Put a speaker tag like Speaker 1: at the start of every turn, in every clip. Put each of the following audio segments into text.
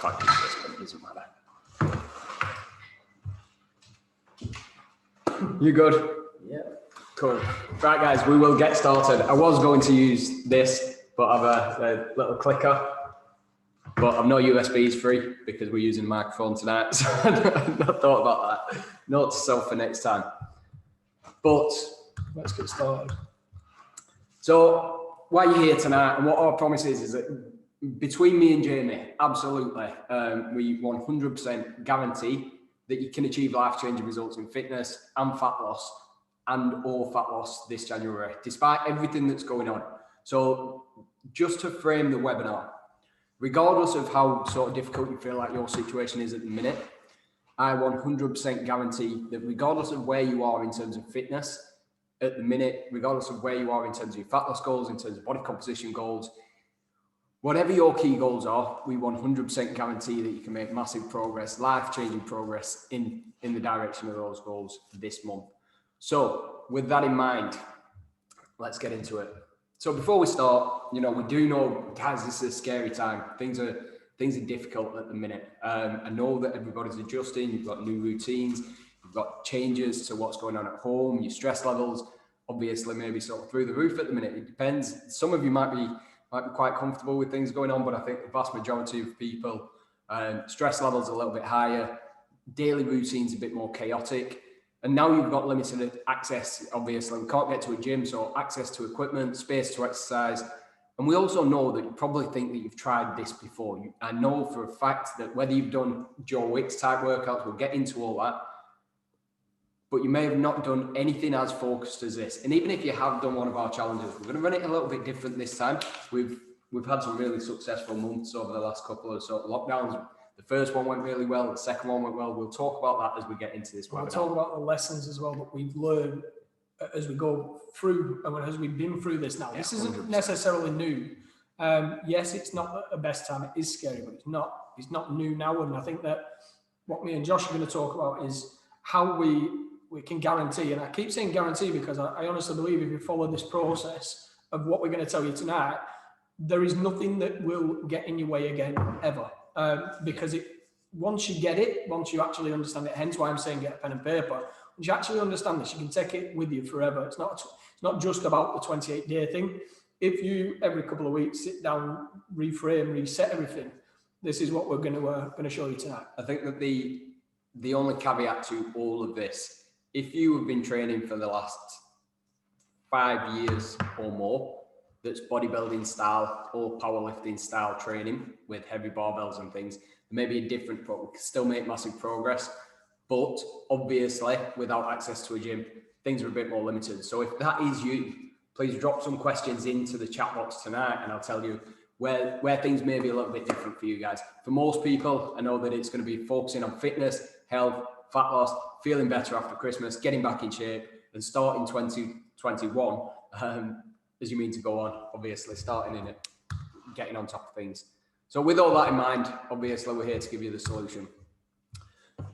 Speaker 1: Can't use this, but it doesn't matter. You good?
Speaker 2: Yeah.
Speaker 1: Cool. Right, guys, we will get started. I was going to use this, but I've a little clicker. But I've no USBs free because we're using a microphone tonight. So I've not thought about that. Note to self for next time. But let's get started. So why you're here tonight and what our promise is that between me and Jamie, absolutely, we 100% guarantee that you can achieve life-changing results in fitness and fat loss or fat loss this January, despite everything that's going on. So just to frame the webinar, regardless of how sort of difficult you feel like your situation is at the minute, I 100% guarantee that regardless of where you are in terms of fitness at the minute, regardless of where you are in terms of your fat loss goals, in terms of body composition goals, whatever your key goals are, we 100% guarantee that you can make massive progress, life-changing progress in the direction of those goals this month. So with that in mind, let's get into it. So before we start, we do know, guys, this is a scary time. Things are difficult at the minute. I know that everybody's adjusting. You've got new routines. You've got changes to what's going on at home. Your stress levels, obviously, maybe sort of through the roof at the minute. It depends. Some of you might be quite comfortable with things going on, but I think the vast majority of people, stress levels are a little bit higher. Daily routines a bit more chaotic. And now you've got limited access, obviously. We can't get to a gym, so access to equipment, space to exercise. And we also know that you probably think that you've tried this before. I know for a fact that whether you've done Joe Wicks type workouts, we'll get into all that, but you may have not done anything as focused as this. And even if you have done one of our challenges, we're going to run it a little bit different this time. We've had some really successful months over the last couple of sort of lockdowns. The first one went really well. The second one went well. We'll talk about that as we get into this webinar.
Speaker 2: We'll talk about the lessons as well that we've learned as we go through, and as we've been through this now. Yeah, this isn't 100%. Necessarily new. Yes, it's not the best time. It is scary, but it's not new now. And I think that what me and Josh are going to talk about is how we can guarantee, and I keep saying guarantee because I honestly believe if you follow this process of what we're going to tell you tonight, there is nothing that will get in your way again, ever. Because once you get it, once you actually understand it, hence why I'm saying get a pen and paper. Once you actually understand this, you can take it with you forever. It's not just about the 28-day thing. If you every couple of weeks sit down, reframe, reset everything, this is what we're going to show you tonight.
Speaker 1: I think that the only caveat to all of this, if you have been training for the last 5 years or more, that's bodybuilding style or powerlifting style training with heavy barbells and things, maybe a different, but we can still make massive progress. But obviously, without access to a gym, things are a bit more limited. So if that is you, please drop some questions into the chat box tonight, and I'll tell you where things may be a little bit different for you guys. For most people, I know that it's going to be focusing on fitness, health, fat loss, feeling better after Christmas, getting back in shape, and starting 2021. As you mean to go on, obviously, starting in it, getting on top of things. So with all that in mind, obviously, we're here to give you the solution.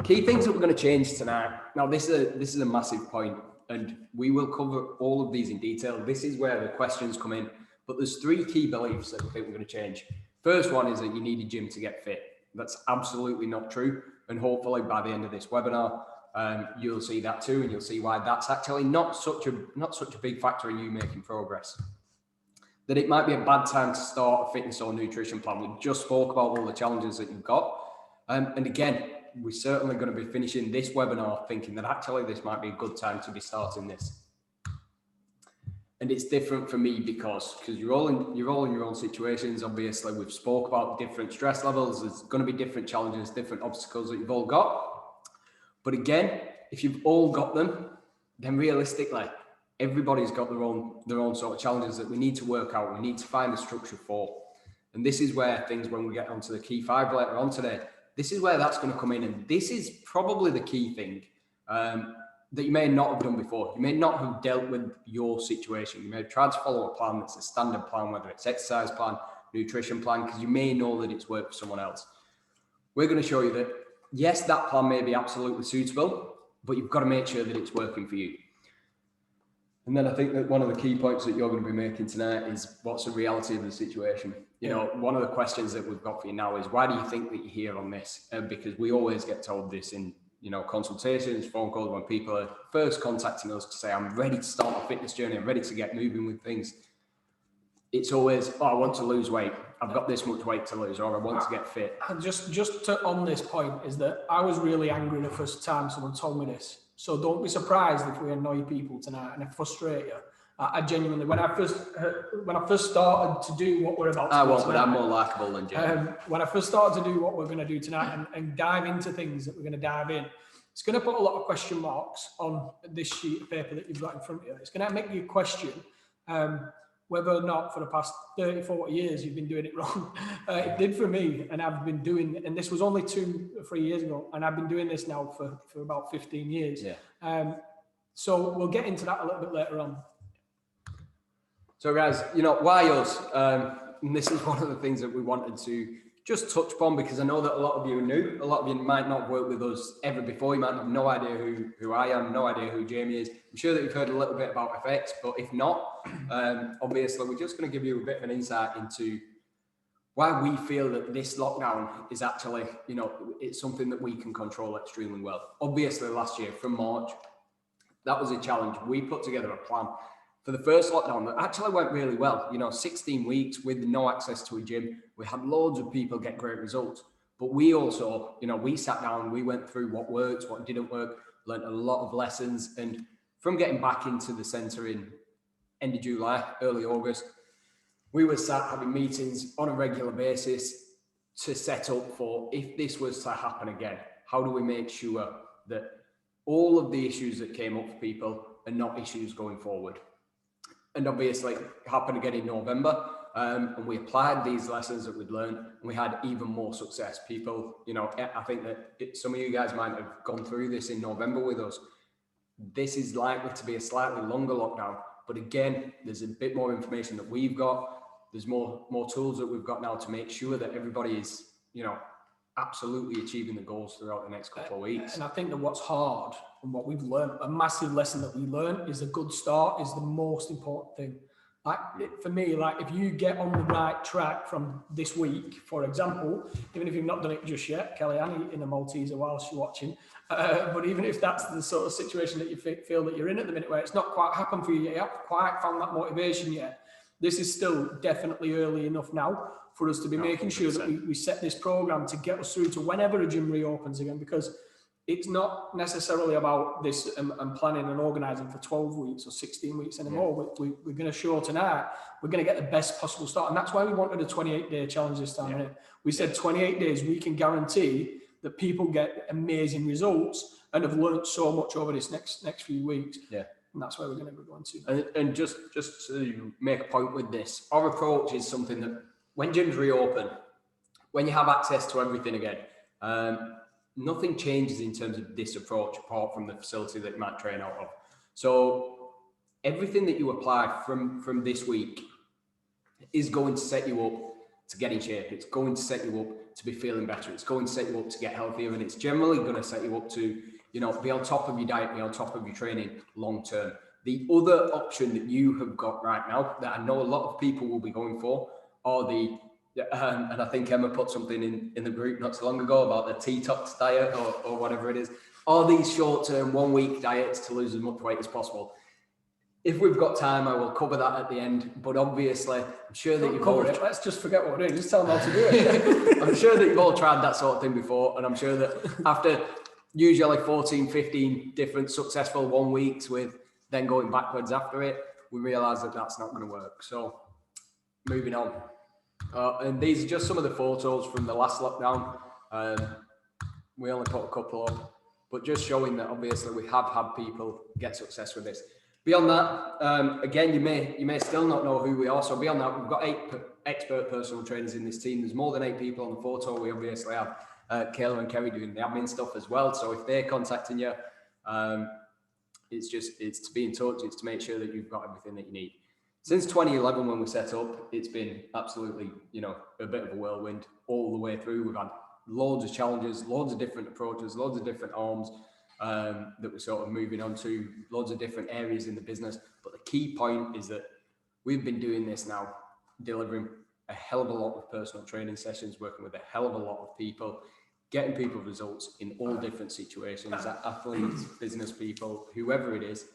Speaker 1: Key things that we're going to change tonight. Now, this is a massive point, and we will cover all of these in detail. This is where the questions come in, but there's 3 key beliefs that we think we're going to change. First one is that you need a gym to get fit. That's absolutely not true, and hopefully by the end of this webinar, you'll see that too, and you'll see why that's actually not such a big factor in you making progress. That it might be a bad time to start a fitness or nutrition plan. We just spoke about all the challenges that you've got. And again, we're certainly going to be finishing this webinar thinking that actually this might be a good time to be starting this. And it's different for me because you're all in your own situations. Obviously, we've spoke about different stress levels. There's going to be different challenges, different obstacles that you've all got. But again, if you've all got them, then realistically, everybody's got their own sort of challenges that we need to work out. We need to find a structure for. And this is where things, when we get onto the key 5 later on today, this is where that's going to come in. And this is probably the key thing that you may not have done before. You may not have dealt with your situation. You may have tried to follow a plan that's a standard plan, whether it's exercise plan, nutrition plan, because you may know that it's worked for someone else. We're going to show you that yes, that plan may be absolutely suitable, but you've got to make sure that it's working for you. And then I think that one of the key points that you're going to be making tonight is what's the reality of the situation. You know, one of the questions that we've got for you now is why do you think that you're here on this? Because we always get told this in, you know, consultations, phone calls, when people are first contacting us to say, I'm ready to start my fitness journey, I'm ready to get moving with things. It's always, oh, I want to lose weight. I've got this much weight to lose, or I want to get fit.
Speaker 2: And on this point is that I was really angry the first time someone told me this. So don't be surprised if we annoy people tonight and frustrate you. I genuinely, when I first started to do what we're about to do tonight,
Speaker 1: but I'm more likable than Jim.
Speaker 2: When I first started to do what we're going to do tonight and dive into things that we're going to dive in, it's going to put a lot of question marks on this sheet of paper that you've got in front of you. It's going to make you question whether or not for the past 30, 40 years you've been doing it wrong. It did for me, and I've been doing, and this was only 2 or 3 years ago, and I've been doing this now for about 15 years. Yeah. So we'll get into that a little bit later on.
Speaker 1: So guys, you know, why us? And this is one of the things that we wanted to just touch upon, because I know that a lot of you are new. A lot of you might not work with us ever before. You might have no idea who I am, no idea who Jamie is. I'm sure that you've heard a little bit about FX, but if not, obviously we're just going to give you a bit of an insight into why we feel that this lockdown is actually, you know, it's something that we can control extremely well. Obviously last year from March, that was a challenge. We put together a plan for the first lockdown that actually went really well. You know, 16 weeks with no access to a gym. We had loads of people get great results. But we also, you know, we sat down, we went through what worked, what didn't work, learned a lot of lessons. And from getting back into the centre in end of July, early August, we were sat having meetings on a regular basis to set up for if this was to happen again, how do we make sure that all of the issues that came up for people are not issues going forward? And obviously it happened again in November, and we applied these lessons that we'd learned, and we had even more success. People, you know, I think that some of you guys might have gone through this in November with us. This is likely to be a slightly longer lockdown, but again, there's a bit more information that we've got. There's more tools that we've got now to make sure that everybody is, you know, absolutely achieving the goals throughout the next couple of weeks.
Speaker 2: And I think that what's hard and what we've learned, a massive lesson that we learned, is a good start is the most important thing. Like for me, like if you get on the right track from this week, for example, even if you've not done it just yet, Kellyanne eating a Malteser whilst you're watching, but even if that's the sort of situation that you feel that you're in at the minute where it's not quite happened for you yet, you haven't quite found that motivation yet, this is still definitely early enough now for us to be making sure that we set this program to get us through to whenever a gym reopens again, because it's not necessarily about this and planning and organising for 12 weeks or 16 weeks anymore. Yeah. We're going to show tonight, we're going to get the best possible start. And that's why we wanted a 28-day challenge this time. Yeah. We said 28 days, we can guarantee that people get amazing results and have learned so much over this next few weeks.
Speaker 1: Yeah.
Speaker 2: And that's where we're going to be going to.
Speaker 1: And just to make a point with this, our approach is something that when gyms reopen, when you have access to everything again, nothing changes in terms of this approach apart from the facility that you might train out of. So everything that you apply from this week is going to set you up to get in shape. It's going to set you up to be feeling better. It's going to set you up to get healthier, and it's generally going to set you up to, you know, be on top of your diet, be on top of your training long term. The other option that you have got right now that I know a lot of people will be going for are the and I think Emma put something in the group not so long ago about the detox diet or whatever it is. Are these short-term 1 week diets to lose as much weight as possible? If we've got time, I will cover that at the end. But obviously, I'm sure that you've all...
Speaker 2: Let's just forget what we're doing. Just tell them how to do it.
Speaker 1: I'm sure that you've all tried that sort of thing before. And I'm sure that after usually 14, 15 different successful 1 weeks with then going backwards after it, we realise that that's not going to work. So moving on. And these are just some of the photos from the last lockdown. We only put a couple up, but just showing that obviously we have had people get success with this. Beyond that, again, you may still not know who we are. So beyond that, we've got 8 expert personal trainers in this team. There's more than 8 people on the photo. We obviously have Kayla and Kerry doing the admin stuff as well. So if they're contacting you, it's to be in touch. It's to make sure that you've got everything that you need. Since 2011, when we set up, it's been absolutely, you know, a bit of a whirlwind all the way through. We've had loads of challenges, loads of different approaches, loads of different arms. that we're sort of moving on to, loads of different areas in the business. But the key point is that we've been doing this now, delivering a hell of a lot of personal training sessions, working with a hell of a lot of people, getting people results in all different situations, athletes, business people, whoever it is,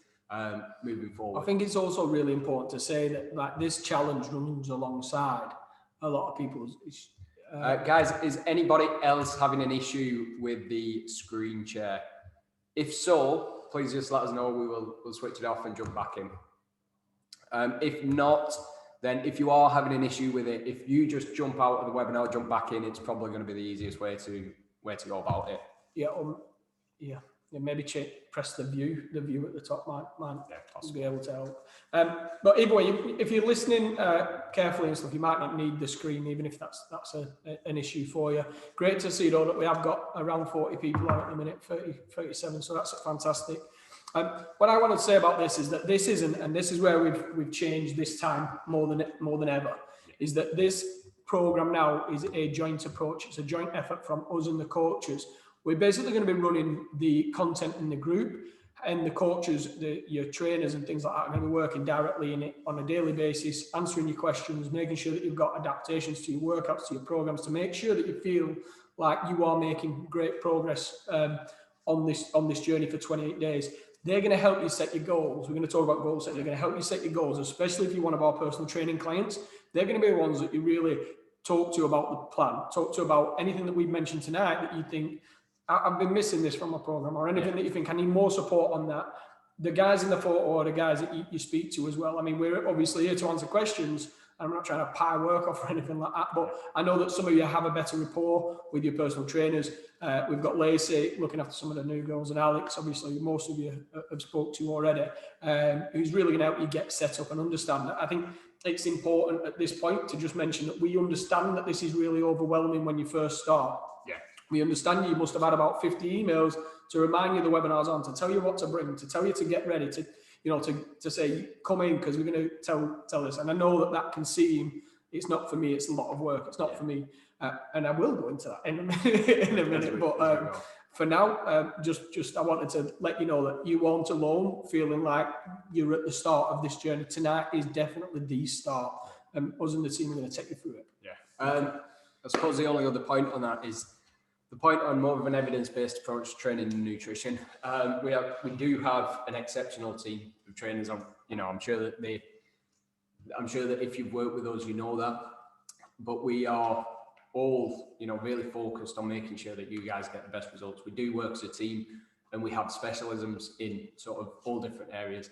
Speaker 1: moving forward.
Speaker 2: I think it's also really important to say that like this challenge runs alongside a lot of people's.
Speaker 1: Guys, is anybody else having an issue with the screen share? If so, please just let us know. We'll switch it off and jump back in. If not, then if you are having an issue with it, if you just jump out of the webinar, jump back in, it's probably going to be the easiest way to go about it.
Speaker 2: Yeah, maybe press the view at the top might be able to help. But either way, if you're listening carefully and stuff, you might not need the screen, even if that's an issue for you. Great to see though that we have got around 40 people on at the minute, 37, so that's fantastic. What I want to say about this is that this isn't, and this is where we've changed this time more than ever, is that this program now is a joint approach. It's a joint effort from us and the coaches. We're basically going to be running the content in the group, and the coaches, your trainers and things like that are going to be working directly in it on a daily basis, answering your questions, making sure that you've got adaptations to your workouts, to your programs, to make sure that you feel like you are making great progress on this journey for 28 days. They're going to help you set your goals. We're going to talk about goal setting. They're going to help you set your goals, especially if you're one of our personal training clients. They're going to be the ones that you really talk to about the plan, talk to about anything that we've mentioned tonight that you think, I've been missing this from my program, or anything that you think I need more support on that. The guys in the photo are the guys that you speak to as well. I mean, we're obviously here to answer questions. I'm not trying to pie work off or anything like that, but I know that some of you have a better rapport with your personal trainers. We've got Lacey looking after some of the new girls, and Alex, obviously, most of you have spoke to already, who's really going to help you get set up and understand that. I think it's important at this point to just mention that we understand that this is really overwhelming when you first start. We understand you must have had about 50 emails to remind you the webinar's on, to tell you what to bring, to tell you to get ready, to say, come in because we're going to tell this. And I know that can seem, it's not for me, it's a lot of work. It's not for me. And I will go into that in a minute. But for now, just I wanted to let you know that you aren't alone feeling like you're at the start of this journey. Tonight is definitely the start. Us and the team are going to take you through it.
Speaker 1: I suppose the only other point on that is the point on more of an evidence-based approach to training and nutrition. We do have an exceptional team of trainers. I'm sure that if you've worked with us, you know that. But we are all, really focused on making sure that you guys get the best results. We do work as a team, and we have specialisms in sort of all different areas.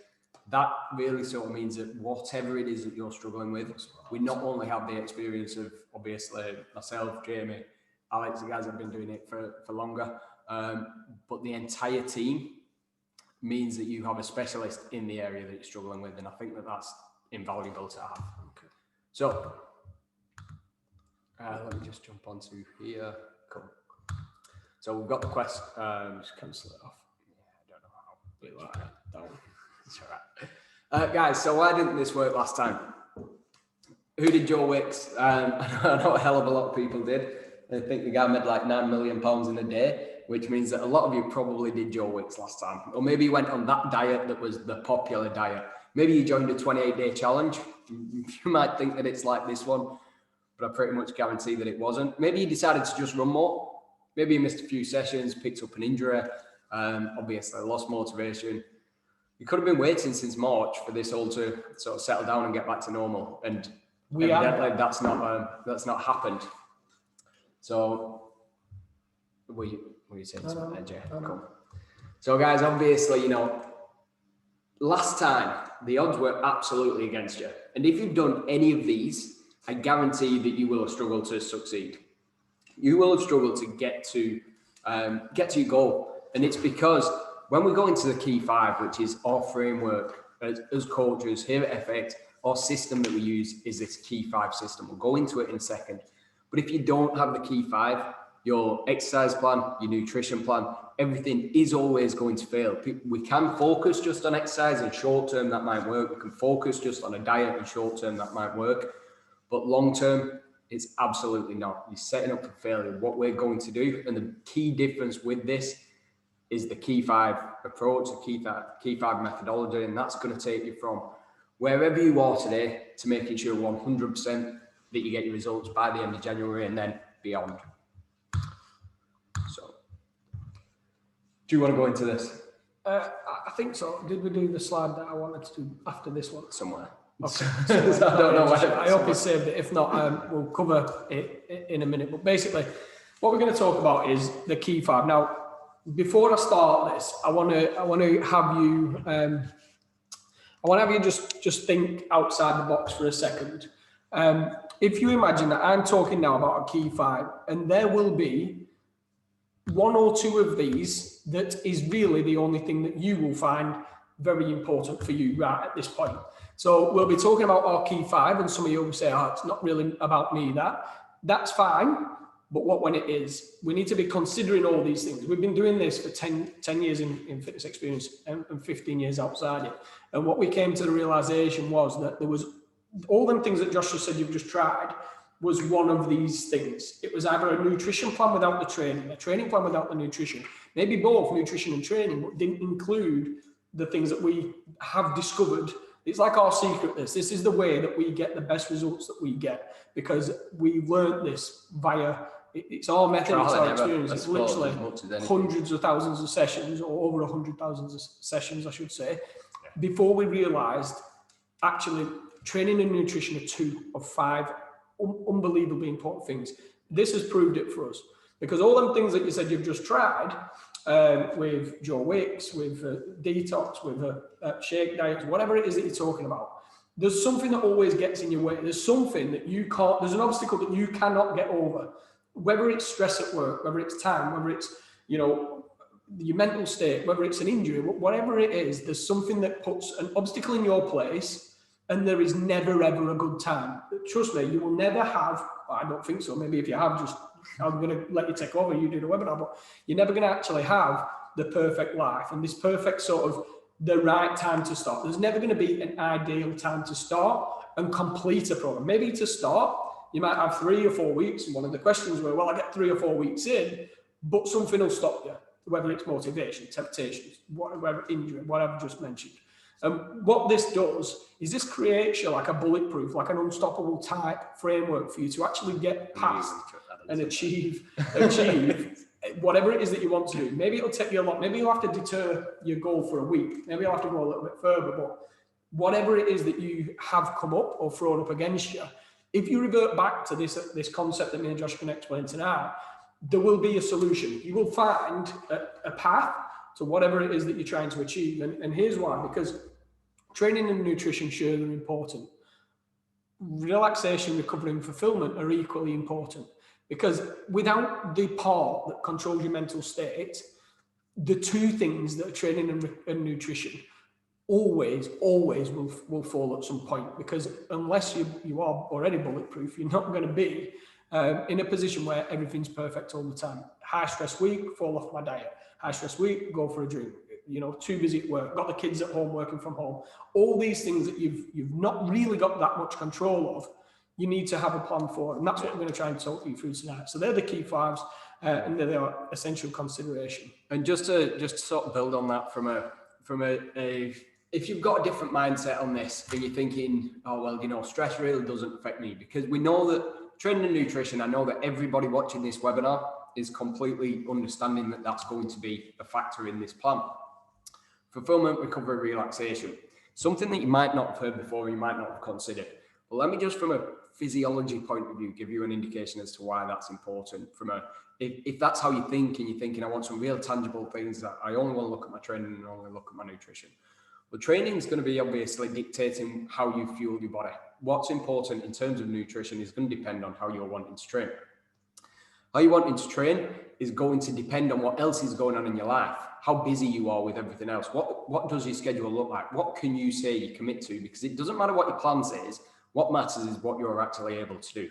Speaker 1: That really sort of means that whatever it is that you're struggling with, we not only have the experience of obviously myself, Jamie, Alex, the guys have been doing it for longer, but the entire team means that you have a specialist in the area that you're struggling with, and I think that that's invaluable to have. Okay. So let me just jump onto here. Cool. So we've got the quest.
Speaker 2: Just cancel it off.
Speaker 1: Yeah, I don't know how. Don't. It's all right. Guys, so why didn't this work last time? Who did Joe Wicks? I know a hell of a lot of people did. I think the guy made like £9 million in a day, which means that a lot of you probably did Joe Wicks last time. Or maybe you went on that diet that was the popular diet. Maybe you joined a 28-day challenge. You might think that it's like this one, but I pretty much guarantee that it wasn't. Maybe you decided to just run more. Maybe you missed a few sessions, picked up an injury, obviously lost motivation. You could have been waiting since March for this all to sort of settle down and get back to normal. And evidently that's not happened. So, were you saying something there, Jay? Cool. So, guys, obviously, last time the odds were absolutely against you, and if you've done any of these, I guarantee that you will have struggled to succeed. You will have struggled to get to your goal, and it's because when we go into the key five, which is our framework as coaches here at FX, our system that we use is this key five system. We'll go into it in a second. But if you don't have the key five, your exercise plan, your nutrition plan, everything is always going to fail. We can focus just on exercise and short term, that might work. We can focus just on a diet and short term, that might work. But long term, it's absolutely not. You're setting up for failure. What we're going to do, and the key difference with this, is the key 5 approach, the key 5 methodology, and that's going to take you from wherever you are today to making sure 100% that you get your results by the end of January and then beyond. So, do you want to go into this?
Speaker 2: I think so. Did we do the slide that I wanted to do after this one?
Speaker 1: Somewhere.
Speaker 2: Okay.
Speaker 1: So I don't know where.
Speaker 2: I hope you saved it. If not, we'll cover it in a minute. But basically, what we're going to talk about is the key 5. Now, before I start this, I want to have you. I want to have you just think outside the box for a second. If you imagine that I'm talking now about a key 5, and there will be 1 or 2 of these that is really the only thing that you will find very important for you right at this point. So we'll be talking about our key 5, and some of you will say, oh, it's not really about me, that's fine. But when it is, we need to be considering all these things. We've been doing this for 10 years in fitness experience and 15 years outside it. And what we came to the realization was that there was all them things that Josh just said you've just tried was one of these things. It was either a nutrition plan without the training, a training plan without the nutrition, maybe both nutrition and training, but didn't include the things that we have discovered. It's like our secret list. This is the way that we get the best results that we get, because we learned this via, it's our method, it's our experience. It's literally hundreds of thousands of sessions, or over 100,000 sessions, I should say, before we realized actually training and nutrition are 2 of 5 unbelievably important things. This has proved it for us, because all them things that you said you've just tried with Joe Wicks, with detox, with shake diets, whatever it is that you're talking about, there's something that always gets in your way. There's something that you can't, there's an obstacle that you cannot get over, whether it's stress at work, whether it's time, whether it's, your mental state, whether it's an injury, whatever it is, there's something that puts an obstacle in your place. And there is never, ever a good time. Trust me, you will never have, I don't think so, maybe if you have, I'm going to let you take over, you do the webinar, but you're never going to actually have the perfect life and this perfect sort of the right time to start. There's never going to be an ideal time to start and complete a program. Maybe to start, you might have 3 or 4 weeks, and one of the questions were, well, I get 3 or 4 weeks in, but something will stop you, whether it's motivation, temptations, whatever, injury, whatever I just mentioned. And what this does is this creates you like a bulletproof, like an unstoppable type framework for you to actually get past and achieve whatever it is that you want to do. Maybe it'll take you a lot. Maybe you'll have to deter your goal for a week. Maybe you'll have to go a little bit further. But whatever it is that you have come up or thrown up against you, if you revert back to this concept that me and Josh can explain tonight, there will be a solution. You will find a path to whatever it is that you're trying to achieve. And here's why, because training and nutrition sure are important. Relaxation, recovery and fulfillment are equally important, because without the part that controls your mental state, the 2 things that are training and nutrition always will fall at some point, because unless you are already bulletproof, you're not going to be in a position where everything's perfect all the time. High stress week, fall off my diet. High stress week, go for a drink. Too busy at work, got the kids at home, working from home. All these things that you've not really got that much control of, you need to have a plan for. And that's what we're going to try and talk you through tonight. So they're the key 5s, and they're our essential consideration. And just to sort of build on that from a if you've got a different mindset on this and you're thinking, oh, well, stress really doesn't affect me, because we know that training and nutrition, I know that everybody watching this webinar is completely understanding that that's going to be a factor in this plan. Fulfillment, recovery, relaxation, something that you might not have heard before, you might not have considered. But let me just, from a physiology point of view, give you an indication as to why that's important. If that's how you think and you're thinking, I want some real tangible things, that I only want to look at my training and only look at my nutrition. Well, training is going to be obviously dictating how you fuel your body. What's important in terms of nutrition is going to depend on how you're wanting to train. How you're wanting to train is going to depend on what else is going on in your life, how busy you are with everything else. What does your schedule look like? What can you say you commit to? Because it doesn't matter what your plan says. What matters is what you're actually able to do.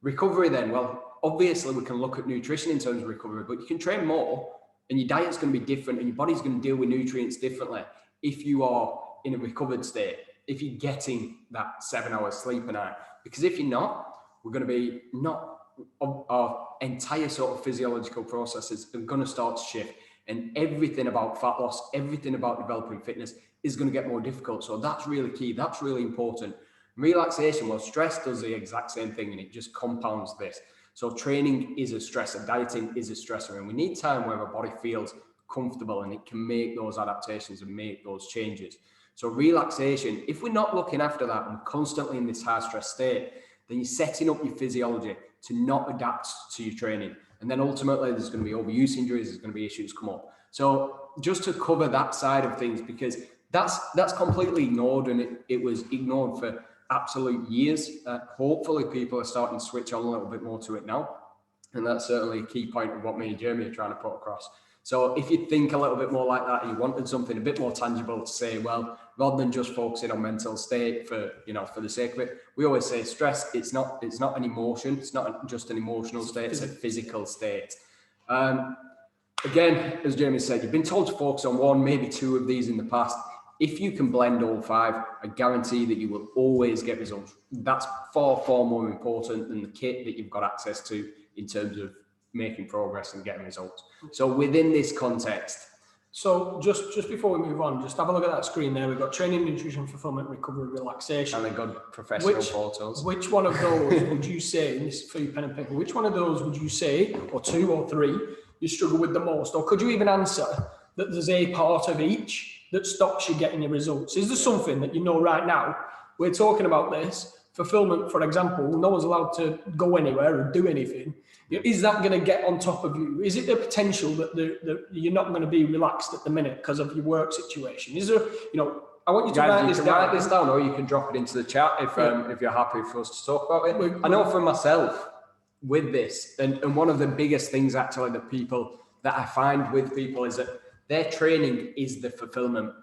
Speaker 2: Recovery then, well, obviously we can look at nutrition in terms of recovery, but you can train more and your diet's going to be different and your body's going to deal with nutrients differently if you are in a recovered state, if you're getting that 7 hours sleep a night. Because if you're not, we're going to be not, our entire sort of physiological processes are going to start to shift.
Speaker 1: and everything about fat loss, everything about developing fitness is going to get more difficult. So that's really key. That's really important. Relaxation, well, stress does the exact same thing, and it just compounds this. So training is a stressor, dieting is a stressor, and we need time where our body feels comfortable and it can make those adaptations and make those changes. So relaxation, if we're not looking after that and constantly in this high stress state, then you're setting up your physiology to not adapt to your training. And then ultimately there's going to be overuse injuries, there's going to be issues come up. So just to cover that side of things, because that's completely ignored, and it was ignored for absolute years. Hopefully people are starting to switch on a little bit more to it now. And that's certainly a key point of what me and Jeremy are trying to put across. So if you think a little bit more like that, and you wanted something a bit more tangible to say, well, rather than just focusing on mental state for the sake of it, we always say stress, it's not an emotion. It's not just an emotional state, it's a physical state. Again, as Jeremy said, you've been told to focus on one, maybe two of these in the past. If you can blend all five, I guarantee that you will always get results. That's far, far more important than the kit that you've got access to in terms of making progress and getting results. So within this context.
Speaker 2: So just before we move on, just have a look at that screen there. We've got training, nutrition, fulfillment, recovery, relaxation.
Speaker 1: And then got professional photos.
Speaker 2: Which one of those would you say, and this is for your pen and paper, which one of those would you say, or two or three, you struggle with the most? Or could you even answer that there's a part of each that stops you getting your results? Is there something that you know right now, we're talking about this, fulfillment, for example, no one's allowed to go anywhere or do anything. Is that going to get on top of you? Is it the potential that you're not going to be relaxed at the minute because of your work situation? Is there, I want you to write this down,
Speaker 1: or you can drop it into the chat if you're happy for us to talk about it. I know for myself with this, and one of the biggest things actually that I find with people is that their training is the fulfillment.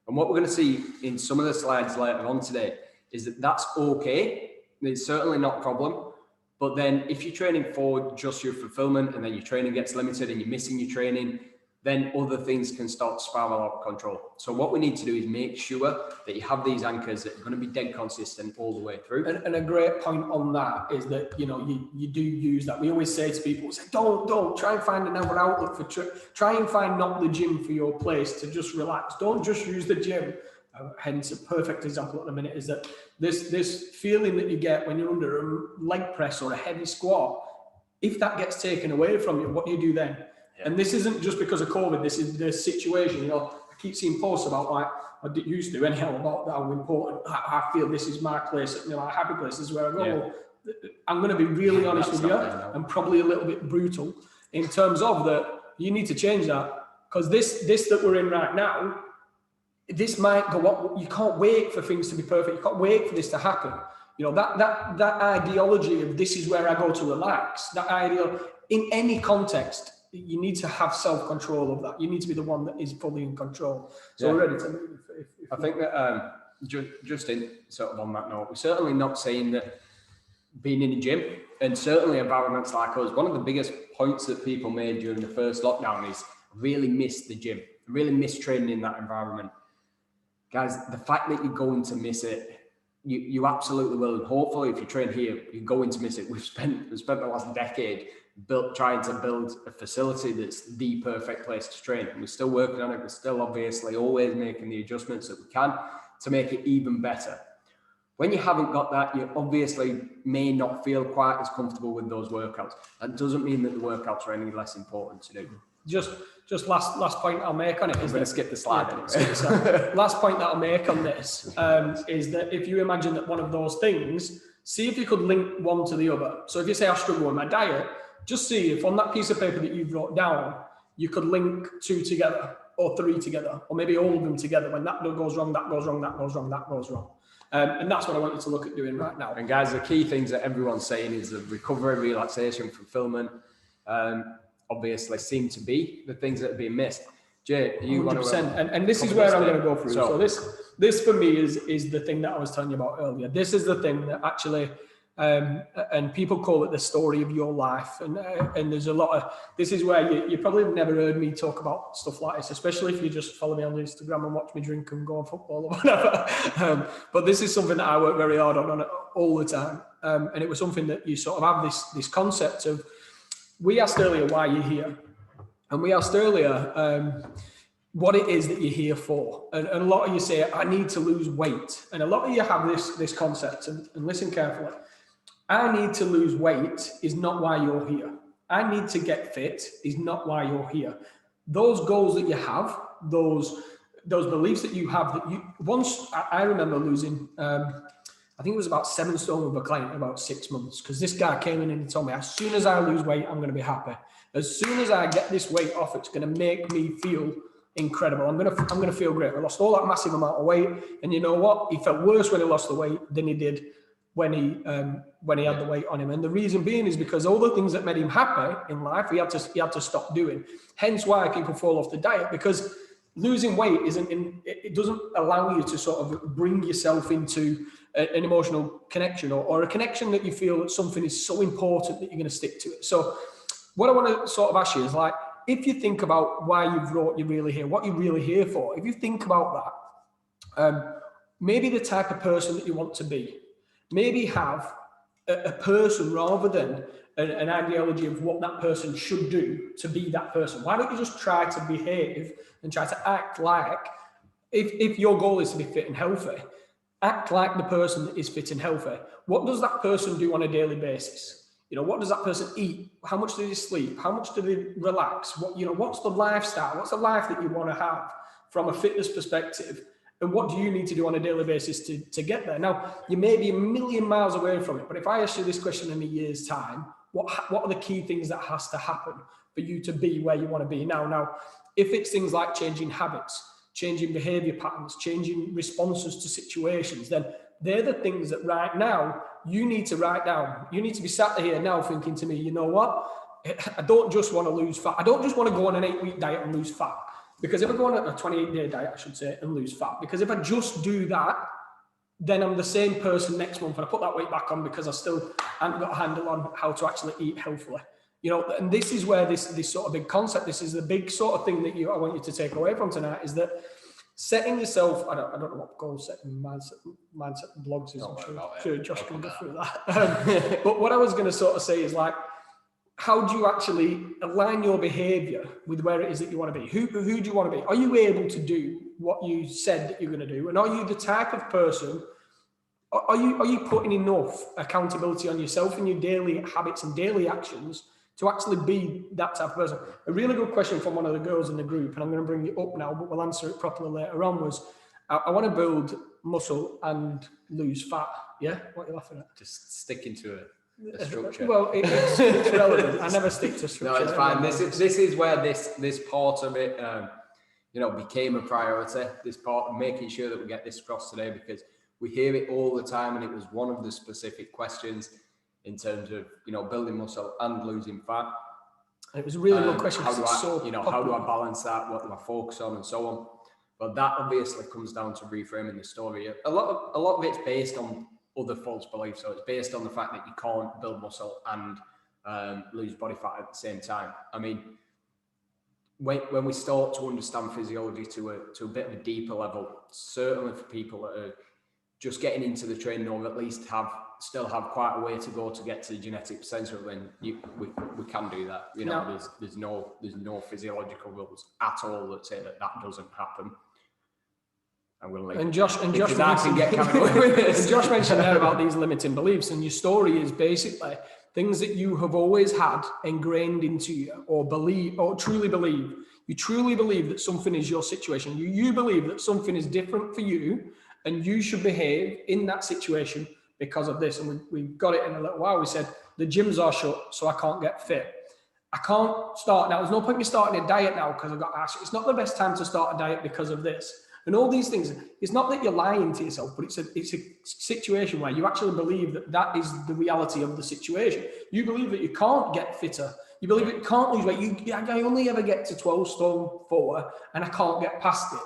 Speaker 1: And what we're going to see in some of the slides later on today is that that's okay. It's certainly not a problem. But then if you're training for just your fulfillment and then your training gets limited and you're missing your training, then other things can start to spiral out of control. So what we need to do is make sure that you have these anchors that are going to be dead consistent all the way through.
Speaker 2: And a great point on that is that, you do use that. We always say to people, don't try and find another outlet for, try and find not the gym for your place to just relax. Don't just use the gym. Hence, a perfect example at the minute is that this feeling that you get when you're under a leg press or a heavy squat, if that gets taken away from you, what do you do then? Yeah. And this isn't just because of COVID, this is the situation. I keep seeing posts about, like, I used to anyhow, about how important I feel this is my place, my happy place, this is where I go. Yeah. Well, I'm going to be really honest with you and probably a little bit brutal in terms of that you need to change that, because this that we're in right now, this might go up. You can't wait for things to be perfect. You can't wait for this to happen. That ideology of this is where I go to relax, that idea in any context, you need to have self-control of that. You need to be the one that is fully in control. So we're ready to move.
Speaker 1: I think that just in sort of on that note, we're certainly not saying that being in a gym, and certainly environments like us, one of the biggest points that people made during the first lockdown is really miss the gym, really miss training in that environment. Guys, the fact that you're going to miss it, you absolutely will. And hopefully if you train here, you're going to miss it. We've spent the last decade trying to build a facility that's the perfect place to train. And we're still working on it. We're still obviously always making the adjustments that we can to make it even better. When you haven't got that, you obviously may not feel quite as comfortable with those workouts. That doesn't mean that the workouts are any less important to do.
Speaker 2: Just last point I'll make on it is
Speaker 1: I'm going to skip the slide anyway.
Speaker 2: Last point that I'll make on this is that if you imagine that one of those things, see if you could link one to the other. So if you say I struggle with my diet, just see if on that piece of paper that you wrote down, you could link two together or three together, or maybe all of them together. When that goes wrong, that goes wrong, that goes wrong, that goes wrong. And that's what I want you to look at doing right now.
Speaker 1: And guys, the key things that everyone's saying is the recovery, relaxation, fulfillment, obviously seem to be the things that are being missed. Jay, you
Speaker 2: 100%. And this is where I'm going to go through. So this for me is the thing that I was telling you about earlier. This is the thing that actually, and people call it the story of your life. And there's a lot of, this is where you probably have never heard me talk about stuff like this, especially if you just follow me on Instagram and watch me drink and go on football or whatever. But this is something that I work very hard on all the time. And it was something that you sort of have this concept of, we asked earlier why you're here. And we asked earlier what it is that you're here for. And a lot of you say, I need to lose weight. And a lot of you have this concept, and listen carefully. I need to lose weight is not why you're here. I need to get fit is not why you're here. Those goals that you have, those beliefs that you have, that you once, I remember losing, I think it was about 7 stone with a client in about 6 months, because this guy came in and he told me, as soon as I lose weight, I'm going to be happy. As soon as I get this weight off, it's going to make me feel incredible. I'm going to feel great. I lost all that massive amount of weight, and you know what? He felt worse when he lost the weight than he did when he had the weight on him. And the reason being is because all the things that made him happy in life, he had to stop doing. Hence why people fall off the diet, because losing weight it doesn't allow you to sort of bring yourself into an emotional connection or a connection that you feel that something is so important that you're going to stick to it. So what I want to sort of ask you is, like, if you think about why you're really here, what you're really here for, if you think about that, maybe the type of person that you want to be, maybe have a person rather than an ideology of what that person should do to be that person. Why don't you just try to behave and try to act like, if your goal is to be fit and healthy, act like the person that is fit and healthy. What does that person do on a daily basis? What does that person eat? How much do they sleep? How much do they relax? What's the lifestyle? What's the life that you want to have from a fitness perspective? And what do you need to do on a daily basis to get there? Now, you may be a million miles away from it, but if I ask you this question in a year's time, what are the key things that has to happen for you to be where you want to be now? Now, if it's things like changing habits, changing behavior patterns, changing responses to situations, then they're the things that right now you need to write down. You need to be sat here now thinking to me, you know what? I don't just want to lose fat. I don't just want to go on an 8-week diet and lose fat. Because if I go on a 28-day diet, I should say, and lose fat, because if I just do that, then I'm the same person next month and I put that weight back on because I still haven't got a handle on how to actually eat healthily. And this is where this sort of big concept, this is the big sort of thing that I want you to take away from tonight, is that setting yourself, I don't know what goal setting mindset blogs is. I'm sure Josh can go through that. But what I was going to sort of say is, like, how do you actually align your behavior with where it is that you want to be? Who do you want to be? Are you able to do what you said that you're going to do? And are you the type of person, are you putting enough accountability on yourself and your daily habits and daily actions to actually be that type of person? A really good question from one of the girls in the group, and I'm going to bring it up now, but we'll answer it properly later on, was, I want to build muscle and lose fat. Yeah? What are you laughing at?
Speaker 1: Just sticking to it. A structure.
Speaker 2: Well, it's relevant. I never stick to structure.
Speaker 1: No, it's fine. This is where this part of it, became a priority. This part of making sure that we get this across today, because we hear it all the time, and it was one of the specific questions in terms of building muscle and losing fat.
Speaker 2: And it was a really good question.
Speaker 1: How do I balance that? What do I focus on, and so on? But that obviously comes down to reframing the story. A lot of it's based on other false beliefs. So it's based on the fact that you can't build muscle and lose body fat at the same time. I mean, when we start to understand physiology to a bit of a deeper level, certainly for people that are just getting into the training, or at least still have quite a way to go to get to the genetic potential, then we can do that. There's no physiological rules at all that say that doesn't happen. Josh mentioned
Speaker 2: there about these limiting beliefs, and your story is basically things that you have always had ingrained into you, or believe, or truly believe. You truly believe that something is your situation. You believe that something is different for you, and you should behave in that situation because of this. And we got it in a little while. We said the gyms are shut, so I can't get fit. I can't start now. There's no point me starting a diet now because I've got asked. It's not the best time to start a diet because of this. And all these things, it's not that you're lying to yourself, but it's a situation where you actually believe that is the reality of the situation. You believe that you can't get fitter. You believe that you can't lose weight. I only ever get to 12 stone 4 and I can't get past it.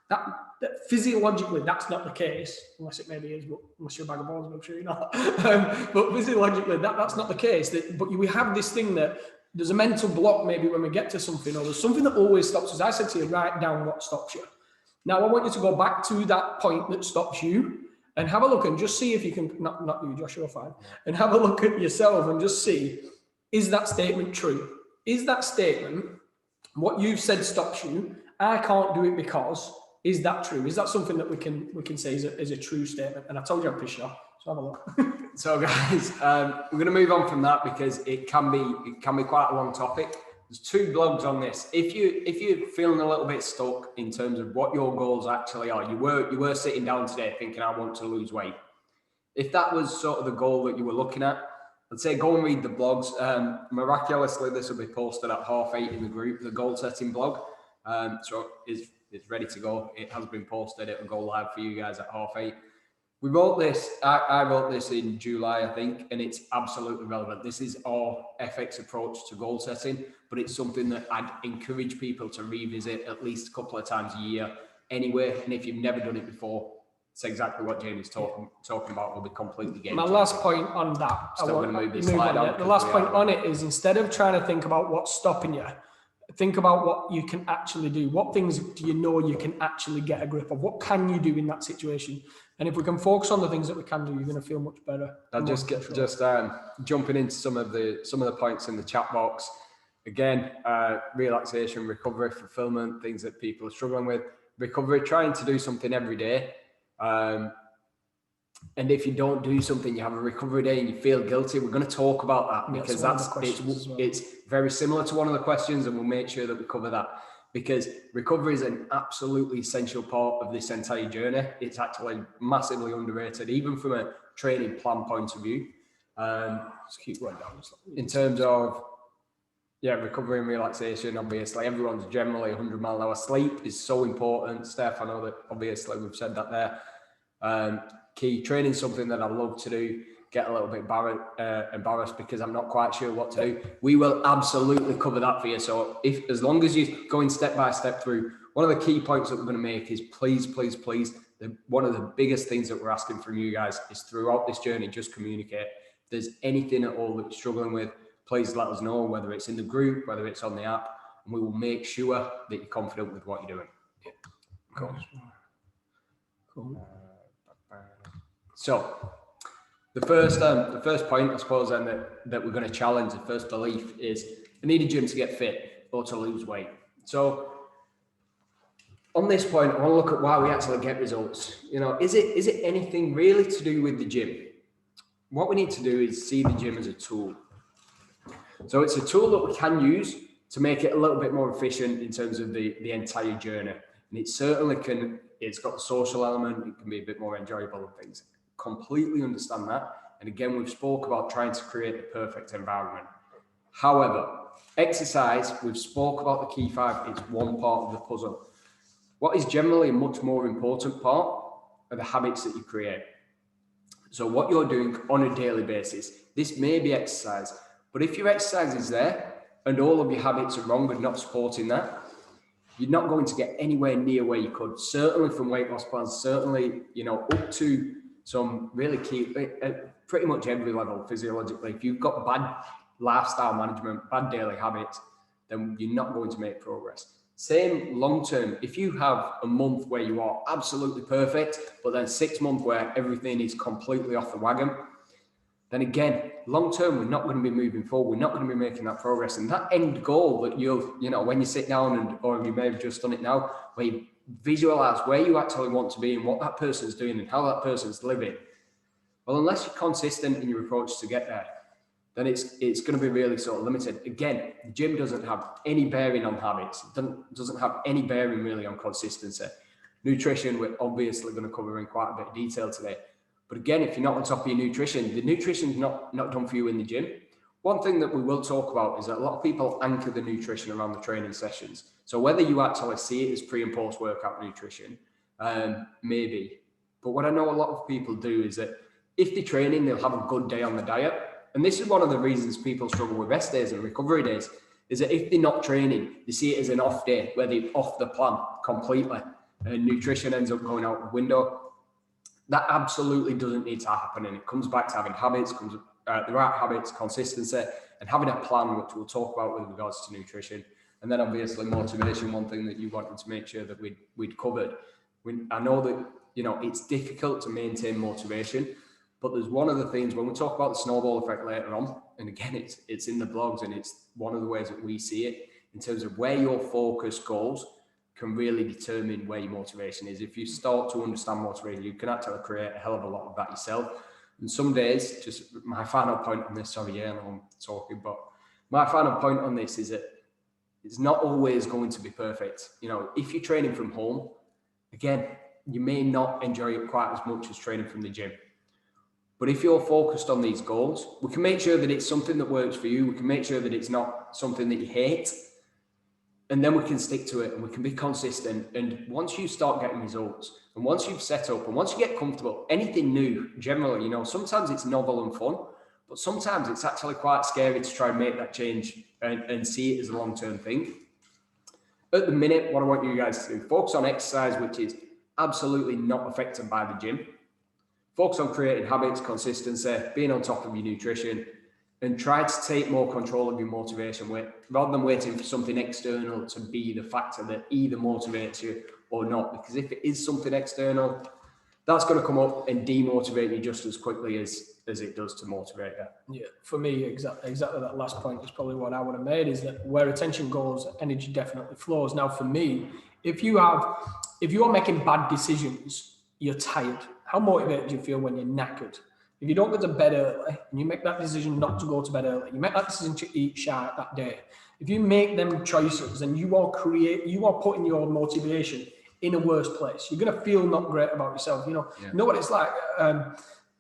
Speaker 2: That physiologically, that's not the case, unless it maybe is, but unless you're a bag of balls, I'm sure you're not. But physiologically, that's not the case. But we have this thing that there's a mental block maybe when we get to something, or there's something that always stops us. I said to you, write down what stops you. Now, I want you to go back to that point that stops you and have a look and just see if you can, not you, Josh, you're fine, and have a look at yourself and just see, is that statement true? Is that statement what you've said stops you. I can't do it because. Is that true? Is that something that we can say is a true statement? And I told you I'd piss you off, so have a look.
Speaker 1: So guys, we're going to move on from that because it can be quite a long topic. There's 2 blogs on this. If you're feeling a little bit stuck in terms of what your goals actually are, you were sitting down today thinking, I want to lose weight. If that was sort of the goal that you were looking at, I'd say go and read the blogs. Miraculously, this will be posted at 8:30 in the group, the goal setting blog. So it's ready to go. It has been posted. It'll go live for you guys at 8:30. We wrote this. I wrote this in July, I think, and it's absolutely relevant. This is our FX approach to goal setting, but it's something that I'd encourage people to revisit at least a couple of times a year anyway. And if you've never done it before, it's exactly what Jamie's talking about. Will be completely game.
Speaker 2: My last point on that.
Speaker 1: Still going to move this slide on.
Speaker 2: The last point on it is, instead of trying to think about what's stopping you, think about what you can actually do. What things do you know you can actually get a grip of? What can you do in that situation? And if we can focus on the things that we can do, you're going to feel much better.
Speaker 1: I'll just jumping into some of the points in the chat box. Again, relaxation, recovery, fulfillment, things that people are struggling with. Recovery, trying to do something every day. And if you don't do something, you have a recovery day and you feel guilty, we're going to talk about that because it's very similar to one of the questions, and we'll make sure that we cover that, because recovery is an absolutely essential part of this entire journey. It's actually massively underrated, even from a training plan point of view.
Speaker 2: Let's keep going down.
Speaker 1: In terms of recovery and relaxation, obviously everyone's generally 100 mile an hour. Sleep is so important. Steph, I know that obviously we've said that there. Key training, something that I love to do, get a little bit embarrassed because I'm not quite sure what to do. We will absolutely cover that for you. So as long as you're going step by step through, one of the key points that we're going to make is please, one of the biggest things that we're asking from you guys is throughout this journey, just communicate. If there's anything at all that you're struggling with, please let us know, whether it's in the group, whether it's on the app, and we will make sure that you're confident with what you're doing.
Speaker 2: Cool.
Speaker 1: So the first point, I suppose, then that we're going to challenge, the first belief is I need a gym to get fit or to lose weight. So on this point, I want to look at why we actually get results. Is it anything really to do with the gym? What we need to do is see the gym as a tool. So it's a tool that we can use to make it a little bit more efficient in terms of the entire journey. And it certainly can, it's got the social element, it can be a bit more enjoyable and things. Completely understand that. And again, we've spoke about trying to create the perfect environment. However, exercise, we've spoke about the key 5, it's one part of the puzzle. What is generally a much more important part are the habits that you create. So what you're doing on a daily basis, this may be exercise, but if your exercise is there and all of your habits are wrong and not supporting that, you're not going to get anywhere near where you could. Certainly from weight loss plans, certainly, up to some really key, at pretty much every level physiologically. If you've got bad lifestyle management, bad daily habits, then you're not going to make progress. Same long term. If you have a month where you are absolutely perfect, but then 6 months where everything is completely off the wagon, then again, long term, we're not going to be moving forward. We're not going to be making that progress. And that end goal that when you sit down or you may have just done it now, where you visualize where you actually want to be and what that person's doing and how that person's living. Well, unless you're consistent in your approach to get there, then it's going to be really sort of limited. Again, the gym doesn't have any bearing on habits. It doesn't have any bearing really on consistency. Nutrition, we're obviously going to cover in quite a bit of detail today. But again, if you're not on top of your nutrition, the nutrition's not done for you in the gym. One thing that we will talk about is that a lot of people anchor the nutrition around the training sessions. So whether you actually see it as pre and post workout nutrition, maybe. But what I know a lot of people do is that if they're training, they'll have a good day on the diet. And this is one of the reasons people struggle with rest days and recovery days, is that if they're not training, they see it as an off day where they're off the plan completely and nutrition ends up going out the window. That absolutely doesn't need to happen. And it comes back to having habits, the right habits, consistency, and having a plan, which we'll talk about with regards to nutrition. And then obviously motivation, one thing that you wanted to make sure that we'd covered. I know that, it's difficult to maintain motivation, but there's one of the things when we talk about the snowball effect later on, and again, it's in the blogs and it's one of the ways that we see it, in terms of where your focus goes can really determine where your motivation is. If you start to understand motivation, you can actually create a hell of a lot of that yourself. And some days, just my final point on this, sorry, yeah, I'm talking, but my final point on this is that it's not always going to be perfect. You know, if you're training from home, again, you may not enjoy it quite as much as training from the gym. But if you're focused on these goals, we can make sure that it's something that works for you. We can make sure that it's not something that you hate. And then we can stick to it and we can be consistent. And once you start getting results and once you've set up and once you get comfortable, anything new, generally, you know, sometimes it's novel and fun, but sometimes it's actually quite scary to try and make that change and see it as a long-term thing. At the minute, what I want you guys to do, focus on exercise, which is absolutely not affected by the gym. Focus on creating habits, consistency, being on top of your nutrition, and try to take more control of your motivation rather than waiting for something external to be the factor that either motivates you or not. Because if it is something external, that's going to come up and demotivate you just as quickly as it does to motivate you.
Speaker 2: Yeah, for me, exactly that last point is probably what I would have made, is that where attention goes, energy definitely flows. Now, for me, if you are making bad decisions, you're tired. How motivated do you feel when you're knackered? If you don't go to bed early and you make that decision not to go to bed early, you make that decision to eat sharp that day. If you make them choices and you are putting your motivation in a worse place, you're going to feel not great about yourself. You know what it's like.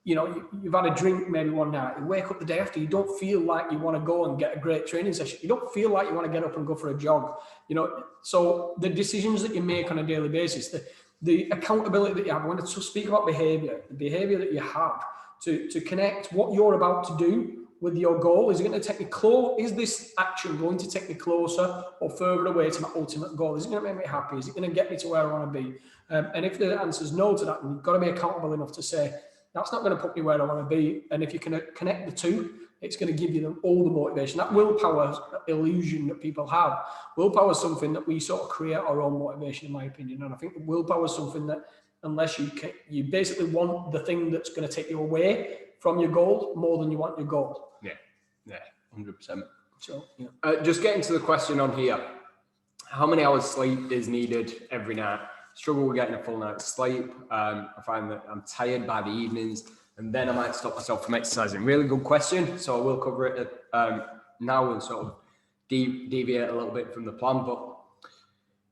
Speaker 2: You've had a drink maybe one night, you wake up the day after, you don't feel like you want to go and get a great training session. You don't feel like you want to get up and go for a jog. So the decisions that you make on a daily basis, the accountability that you have, I want to speak about behavior, the behavior that you have to connect what you're about to do with your goal. Is it going to take me close? Is this action going to take me closer or further away to my ultimate goal? Is it going to make me happy? Is it going to get me to where I want to be? And if the answer is no to that, then you've got to be accountable enough to say, that's not going to put me where I want to be. And if you can connect the two, it's going to give you all the motivation. That willpower illusion that people have. Willpower is something that we sort of create our own motivation, in my opinion. And I think willpower is something that, unless you basically want the thing that's going to take you away from your goal more than you want your goal.
Speaker 1: Yeah, 100%.
Speaker 2: So, yeah.
Speaker 1: Just getting to the question on here, how many hours sleep is needed every night? Struggle with getting a full night's sleep. I find that I'm tired by the evenings, and then I might stop myself from exercising. Really good question. So I will cover it now and sort of deviate a little bit from the plan. But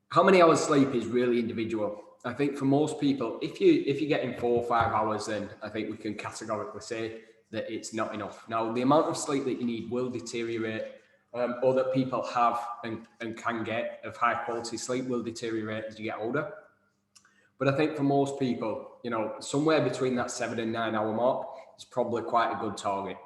Speaker 1: how many hours sleep is really individual. I think for most people, if you're getting 4 or 5 hours, then I think we can categorically say that it's not enough. Now, the amount of sleep that you need will deteriorate, or that people have and can get of high quality sleep will deteriorate as you get older. But I think for most people, somewhere between that 7 and 9 hour mark is probably quite a good target.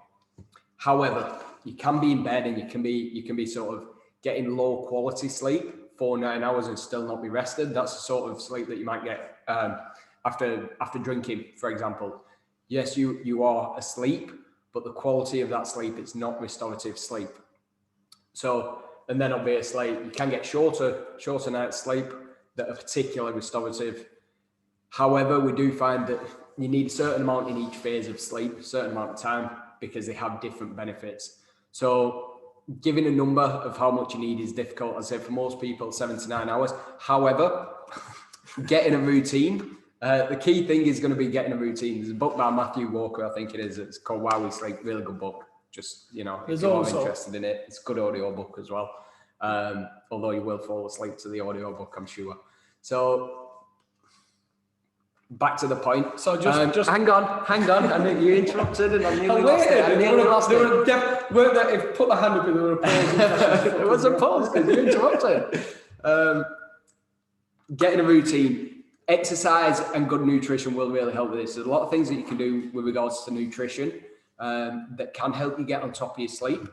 Speaker 1: However, you can be in bed and you can be sort of getting low quality sleep for 9 hours and still not be rested. That's the sort of sleep that you might get after drinking, for example. Yes, you are asleep, but the quality of that sleep is not restorative sleep. So, and then obviously you can get shorter nights sleep that are particularly restorative. However, we do find that you need a certain amount in each phase of sleep, a certain amount of time, because they have different benefits. So giving a number of how much you need is difficult. I'd say for most people, 7 to 9 hours. However, getting a routine, the key thing is going to be getting a routine. There's a book by Matthew Walker, I think it is. It's called Why We Sleep. Really good book. Just, if you're interested in it, it's a good audio book as well. Although you will fall asleep to the audio book, I'm sure. So back to the point. So just hang on. I know you interrupted and I nearly lost it.
Speaker 2: Put the hand up and there were a pause.
Speaker 1: There was a pause because you interrupted. Getting a routine, exercise and good nutrition will really help with this. There's a lot of things that you can do with regards to nutrition that can help you get on top of your sleep.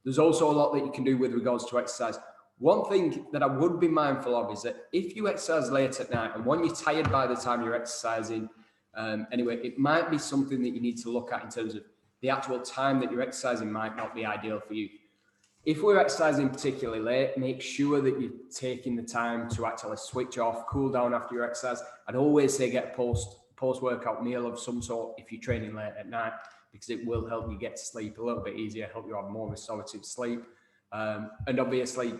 Speaker 1: There's also a lot that you can do with regards to exercise. One thing that I would be mindful of is that if you exercise late at night and when you're tired by the time you're exercising, anyway, it might be something that you need to look at in terms of the actual time that you're exercising might not be ideal for you. If we're exercising particularly late, make sure that you're taking the time to actually switch off, cool down after your exercise. I'd always say get a post-workout meal of some sort if you're training late at night, because it will help you get to sleep a little bit easier, help you have more restorative sleep. And obviously,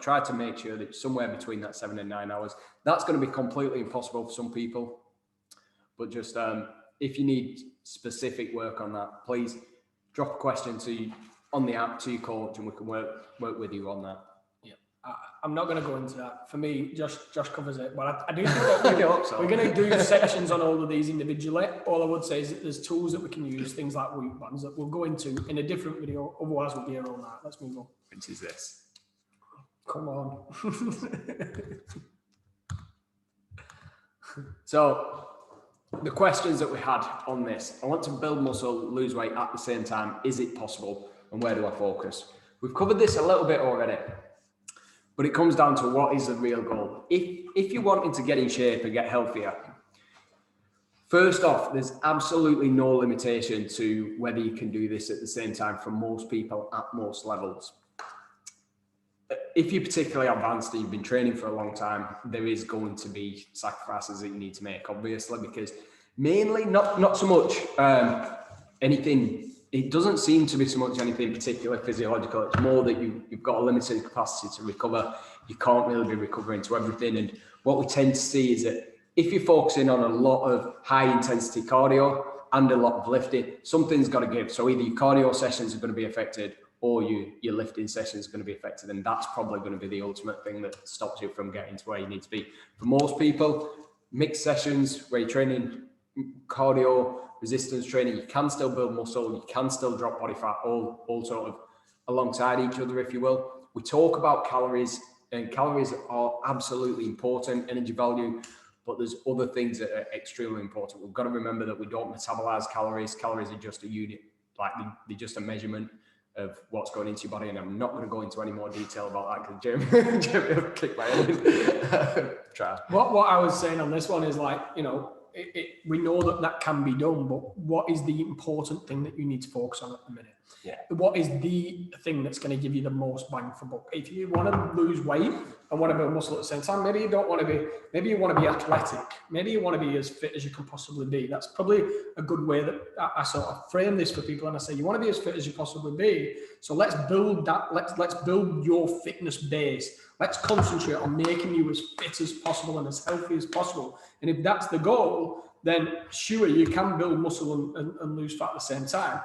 Speaker 1: try to make sure that somewhere between that 7 and 9 hours. That's going to be completely impossible for some people. But just if you need specific work on that, please drop a question on the app to your coach, and we can work with you on that.
Speaker 2: Yeah, I'm not going to go into that. For me, Josh covers it. But I do think that we're going to do sections on all of these individually. All I would say is that there's tools that we can use, things like week bands, that we'll go into in a different video. Otherwise, we'll be here all night. Let's move on.
Speaker 1: Which is this.
Speaker 2: Come on.
Speaker 1: So, the questions that we had on this: I want to build muscle, lose weight at the same time. Is it possible? And where do I focus? We've covered this a little bit already, but it comes down to what is the real goal. If you're wanting to get in shape and get healthier, first off, there's absolutely no limitation to whether you can do this at the same time for most people at most levels. If you're particularly advanced and you've been training for a long time, there is going to be sacrifices that you need to make, obviously, because mainly not so much anything. It doesn't seem to be so much anything particularly physiological. It's more that you've got a limited capacity to recover. You can't really be recovering to everything. And what we tend to see is that if you're focusing on a lot of high intensity cardio and a lot of lifting, something's got to give. So either your cardio sessions are going to be affected, or your lifting session is going to be affected. And that's probably going to be the ultimate thing that stops you from getting to where you need to be. For most people, mixed sessions where you're training cardio, resistance training, you can still build muscle, you can still drop body fat, all sort of alongside each other, if you will. We talk about calories, and calories are absolutely important, energy value, but there's other things that are extremely important. We've got to remember that we don't metabolize calories. Calories are just a unit, like they're just a measurement of what's going into your body, and I'm not going to go into any more detail about that because Jeremy will kick my head. Try.
Speaker 2: What I was saying on this one is we know that can be done, but what is the important thing that you need to focus on at the minute?
Speaker 1: Yeah.
Speaker 2: What is the thing that's going to give you the most bang for buck? If you want to lose weight and want to build muscle at the same time, maybe you want to be athletic. Maybe you want to be as fit as you can possibly be. That's probably a good way that I sort of frame this for people. And I say, you want to be as fit as you possibly be. So let's build that. Let's build your fitness base. Let's concentrate on making you as fit as possible and as healthy as possible. And if that's the goal, then sure, you can build muscle and lose fat at the same time.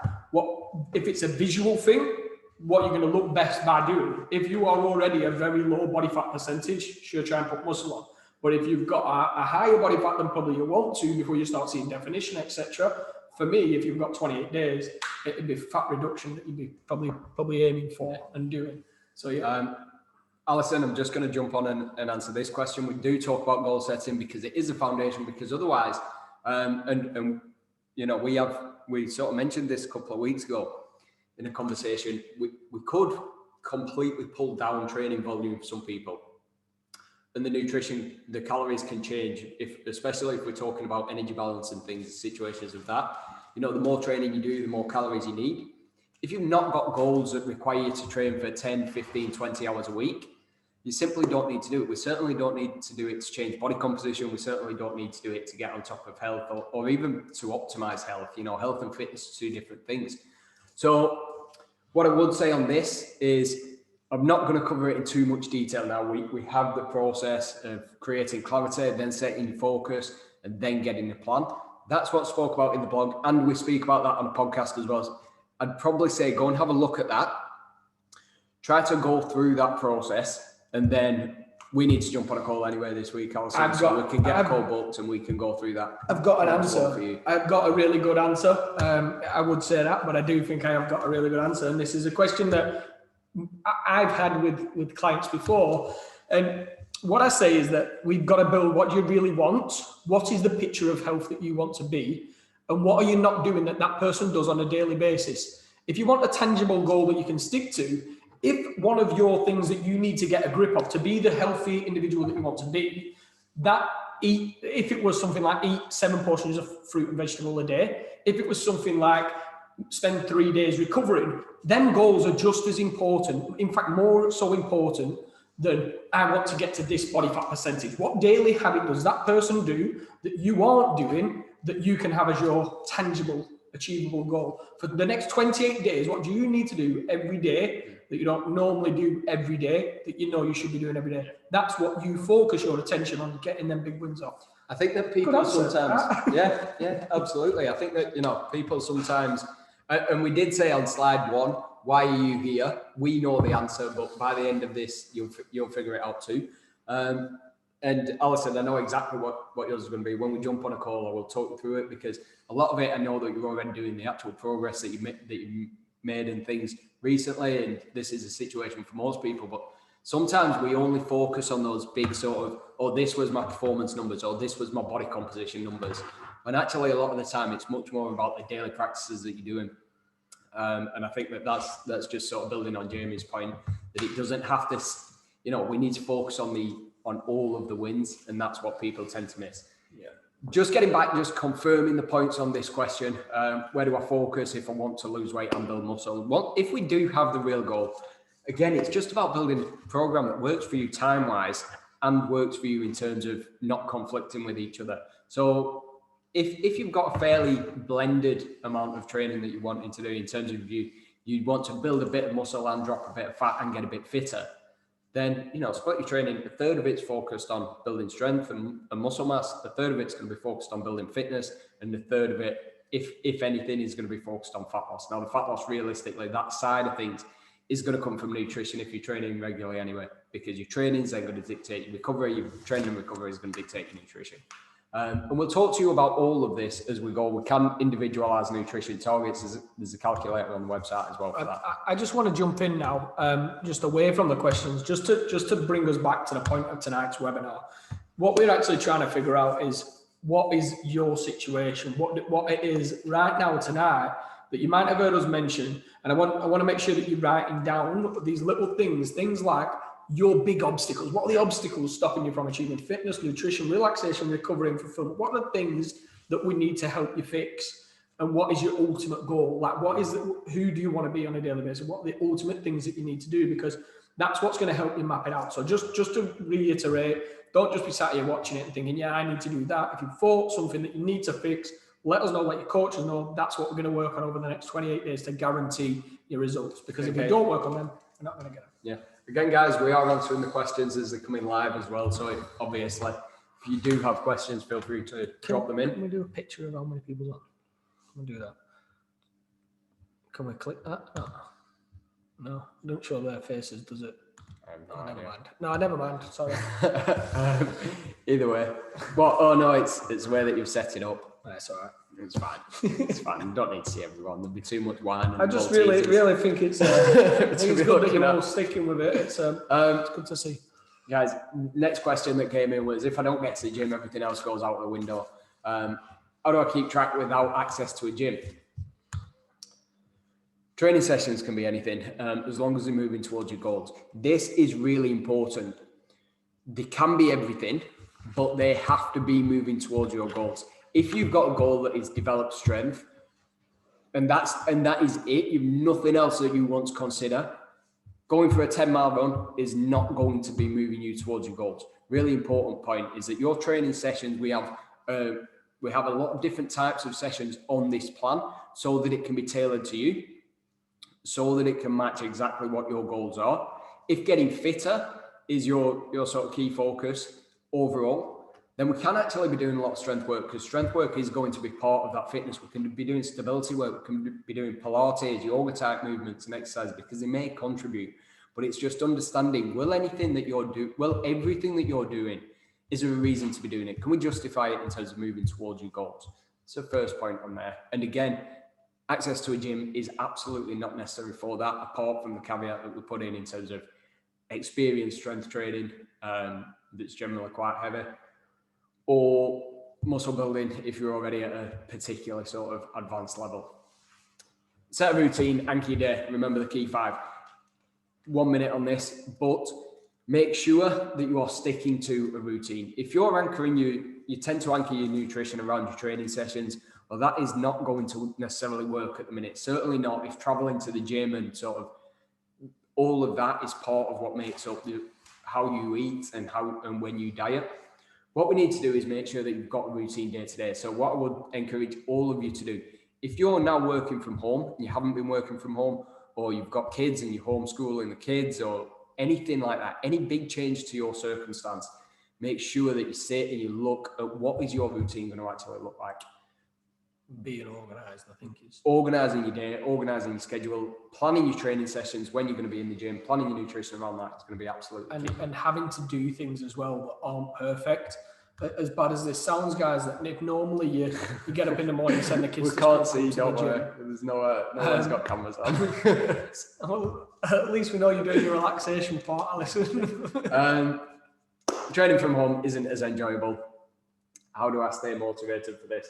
Speaker 2: If it's a visual thing, what you're going to look best by doing. If you are already a very low body fat percentage, sure, try and put muscle on. But if you've got a higher body fat than probably you want to before you start seeing definition, etc., for me, if you've got 28 days, it'd be fat reduction that you'd be probably aiming for and doing. So yeah.
Speaker 1: Alison, I'm just going to jump on and answer this question. We do talk about goal setting because it is a foundation, because otherwise, we sort of mentioned this a couple of weeks ago in a conversation, we could completely pull down training volume for some people. And the nutrition, the calories can change, especially if we're talking about energy balance and things, situations of that. The more training you do, the more calories you need. If you've not got goals that require you to train for 10, 15, 20 hours a week, you simply don't need to do it. We certainly don't need to do it to change body composition. We certainly don't need to do it to get on top of health or even to optimize health. Health and fitness are two different things. So what I would say on this is I'm not going to cover it in too much detail now. We have the process of creating clarity, then setting your focus, and then getting the plan. That's what I spoke about in the blog, and we speak about that on a podcast as well. I'd probably say go and have a look at that. Try to go through that process. And then we need to jump on a call anyway this week, Alison, so we can get a call booked and we can go through that.
Speaker 2: I've got an answer. I've got a really good answer. I would say that, but I do think I have got a really good answer. And this is a question that I've had with clients before. And what I say is that we've got to build what you really want. What is the picture of health that you want to be? And what are you not doing that person does on a daily basis? If you want a tangible goal that you can stick to, if one of your things that you need to get a grip of to be the healthy individual that you want to be, if it was something like eat 7 portions of fruit and vegetable a day, if it was something like spend 3 days recovering, then goals are just as important, in fact, more so important than I want to get to this body fat percentage. What daily habit does that person do that you aren't doing that you can have as your tangible, achievable goal? For the next 28 days, what do you need to do every day that you don't normally do every day, that you know you should be doing every day. That's what you focus your attention on, getting them big wins off.
Speaker 1: I think that people sometimes, yeah, absolutely. I think that, people sometimes, and we did say on slide 1, why are you here? We know the answer, but by the end of this, you'll figure it out too. And Alison, I know exactly what yours is going to be. When we jump on a call, I will talk you through it, because a lot of it, I know that you're already doing the actual progress that you made and things recently, and this is a situation for most people, but sometimes we only focus on those big sort of, oh, this was my performance numbers, or this was my body composition numbers. And actually, a lot of the time, it's much more about the daily practices that you're doing. And I think that's just sort of building on Jamie's point, that it doesn't have to, we need to focus on all of the wins, and that's what people tend to miss. Yeah. Just getting back, just confirming the points on this question. Where do I focus if I want to lose weight and build muscle? Well, if we do have the real goal, again, it's just about building a program that works for you time-wise and works for you in terms of not conflicting with each other. So if you've got a fairly blended amount of training that you're wanting to do, in terms of you want to build a bit of muscle and drop a bit of fat and get a bit fitter, then, split your training. A third of it's focused on building strength and muscle mass. A third of it's going to be focused on building fitness. And the third of it, if anything, is going to be focused on fat loss. Now, the fat loss, realistically, that side of things is going to come from nutrition if you're training regularly anyway, because your training is then going to dictate your recovery. Your training and recovery is going to dictate your nutrition. And we'll talk to you about all of this as we go. We can individualize nutrition targets. There's a calculator on the website as well for that.
Speaker 2: I just want to jump in now, just away from the questions, just to bring us back to the point of tonight's webinar. What we're actually trying to figure out is, what is your situation? What it is right now tonight that you might have heard us mention, and I want to make sure that you're writing down these little things like your big obstacles. What are the obstacles stopping you from achieving fitness, nutrition, relaxation, recovery, and fulfillment? What are the things that we need to help you fix? And what is your ultimate goal? Like, who do you want to be on a daily basis? What are the ultimate things that you need to do? Because that's what's going to help you map it out. So just to reiterate, don't just be sat here watching it and thinking, yeah, I need to do that. If you've thought something that you need to fix, let us know, let your coaches know. That's what we're going to work on over the next 28 days to guarantee your results. Because if you don't work on them, we're not going to get them.
Speaker 1: Yeah. Again, guys, we are answering the questions as they come in live as well. So obviously, if you do have questions, feel free to drop them in.
Speaker 2: Can we do a picture of how many people's on? Can we do that? Can we click that? No, don't show their faces, does it? Never mind. No, never mind. Sorry.
Speaker 1: Either way. Well, oh no, it's the way that you've set it up.
Speaker 2: That's all right.
Speaker 1: It's fine. It's fine. You don't need to see everyone. There'll be too much wine.
Speaker 2: I just really think it's good that you're all sticking with it. It's good to see.
Speaker 1: Guys, next question that came in was, if I don't get to the gym, everything else goes out the window. How do I keep track without access to a gym? Training sessions can be anything, as long as they're moving towards your goals. This is really important. They can be everything, but they have to be moving towards your goals. If you've got a goal that is develop strength, and that is it, you've nothing else that you want to consider, going for a 10-mile run is not going to be moving you towards your goals. Really important point is that your training sessions, we have a lot of different types of sessions on this plan, so that it can be tailored to you, so that it can match exactly what your goals are. If getting fitter is your sort of key focus overall, then we can actually be doing a lot of strength work, because strength work is going to be part of that fitness. We can be doing stability work, we can be doing Pilates, yoga type movements and exercise, because they may contribute. But it's just understanding, will everything that you're doing, is there a reason to be doing it? Can we justify it in terms of moving towards your goals? It's the first point on there. And again, access to a gym is absolutely not necessary for that, apart from the caveat that we put in terms of experienced strength training that's generally quite heavy, or muscle building if you're already at a particular sort of advanced level. Set a routine, anchor your day. Remember the key 5. 1 minute on this, but make sure that you are sticking to a routine. If you're anchoring, you tend to anchor your nutrition around your training sessions, well, that is not going to necessarily work at the minute. Certainly not if traveling to the gym and sort of all of that is part of what makes up how you eat and how and when you diet. What we need to do is make sure that you've got a routine day to day. So what I would encourage all of you to do, if you're now working from home, you haven't been working from home, or you've got kids and you're homeschooling the kids, or anything like that, any big change to your circumstance, make sure that you sit and you look at what is your routine going to actually look like.
Speaker 2: Being organised, I think, is
Speaker 1: organising your day, organising your schedule, planning your training sessions when you're going to be in the gym, planning your nutrition around that is going to be absolutely key.
Speaker 2: And having to do things as well that aren't perfect. As bad as this sounds, guys, that Nick, normally you get up in the morning and send the kids
Speaker 1: we can't see, don't worry. There's no one's got cameras on.
Speaker 2: Well, at least we know you're doing your relaxation part, Alison.
Speaker 1: Training from home isn't as enjoyable. How do I stay motivated for this?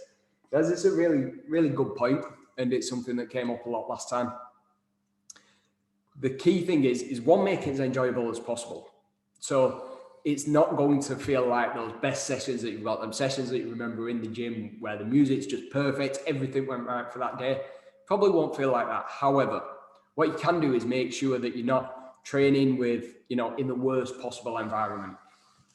Speaker 1: Guys, it's a really, really good point, and it's something that came up a lot last time. The key thing is one, make it as enjoyable as possible. So it's not going to feel like those best sessions that you've got, them sessions that you remember in the gym where the music's just perfect, everything went right for that day. Probably won't feel like that. However, what you can do is make sure that you're not training with, in the worst possible environment.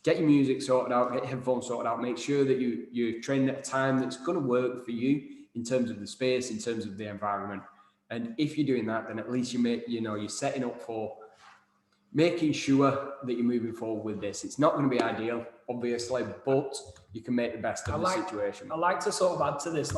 Speaker 1: Get your music sorted out, get your headphones sorted out, make sure that you're training at a time that's going to work for you in terms of the space, in terms of the environment. And if you're doing that, then at least you're setting up for making sure that you're moving forward with this. It's not going to be ideal, obviously, but you can make the best of the situation.
Speaker 2: I like to sort of add to this,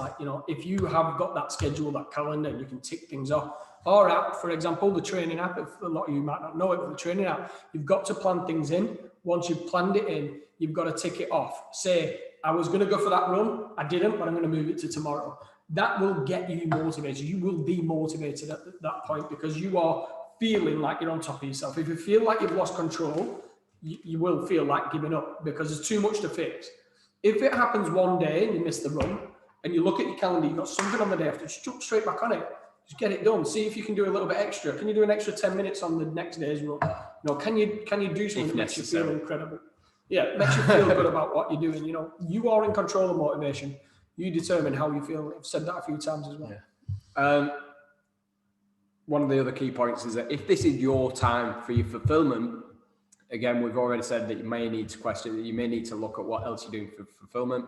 Speaker 2: if you have got that schedule, that calendar, and you can tick things off. Or app, for example, the training app, if a lot of you might not know it, but the training app, you've got to plan things in. Once you've planned it in, you've got to tick it off. Say, I was going to go for that run, I didn't, but I'm going to move it to tomorrow. That will get you motivated. You will be motivated at that point because you are feeling like you're on top of yourself. If you feel like you've lost control, you will feel like giving up because there's too much to fix. If it happens one day and you miss the run and you look at your calendar, you've got something on the day after, just jump straight back on it. Just get it done. See if you can do a little bit extra. Can you do an extra 10 minutes on the next day's run? Can you do something that makes you feel incredible? Yeah, makes you feel good about what you're doing. You are in control of motivation. You determine how you feel. I've said that a few times as well.
Speaker 1: Yeah. One of the other key points is that if this is your time for your fulfillment, again, we've already said that you may need to question that you may need to look at what else you're doing for fulfillment.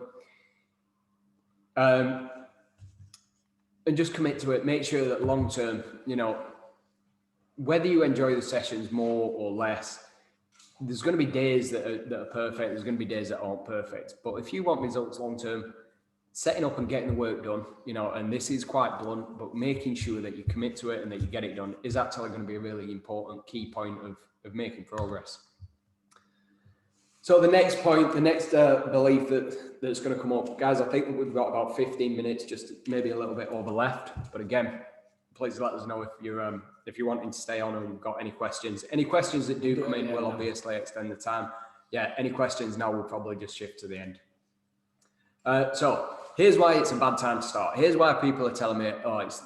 Speaker 1: And just commit to it. Make sure that long term, whether you enjoy the sessions more or less, there's going to be days that are perfect. There's going to be days that aren't perfect. But if you want results long term, setting up and getting the work done, and this is quite blunt, but making sure that you commit to it and that you get it done is actually going to be a really important key point of making progress. So the next point, the next belief that's going to come up, guys, I think we've got about 15 minutes, just maybe a little bit over left. But again, please let us know if you're wanting to stay on or you've got any questions. Any questions that do come in will obviously extend the time. Yeah, any questions now will probably just shift to the end. So here's why it's a bad time to start. Here's why people are telling me,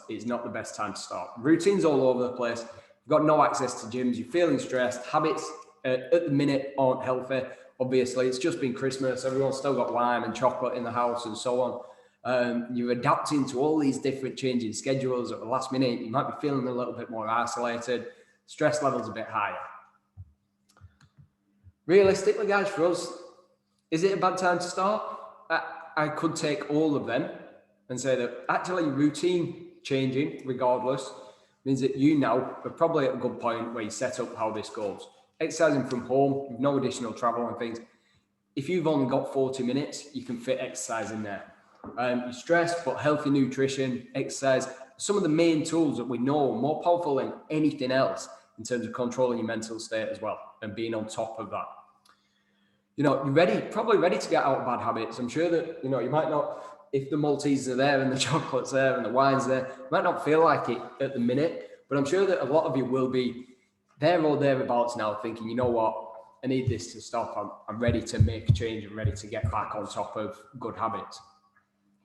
Speaker 1: it's not the best time to start. Routines all over the place. You've got no access to gyms. You're feeling stressed. Habits at the minute aren't healthy. Obviously, it's just been Christmas. Everyone's still got wine and chocolate in the house and so on. You're adapting to all these different changing schedules at the last minute. You might be feeling a little bit more isolated. Stress levels a bit higher. Realistically, guys, for us, is it a bad time to start? I could take all of them and say that actually routine changing regardless means that you now are probably at a good point where you set up how this goes. Exercising from home with no additional travel and things. If you've only got 40 minutes, you can fit exercise in there. You're stressed, but healthy nutrition, exercise, some of the main tools that we know are more powerful than anything else in terms of controlling your mental state as well and being on top of that. You're probably ready to get out of bad habits. I'm sure that, you might not, if the Maltesers are there and the chocolate's there and the wine's there, you might not feel like it at the minute, but I'm sure that a lot of you will be there or thereabouts now thinking, you know what, I need this to stop. I'm ready to make a change. I'm ready to get back on top of good habits.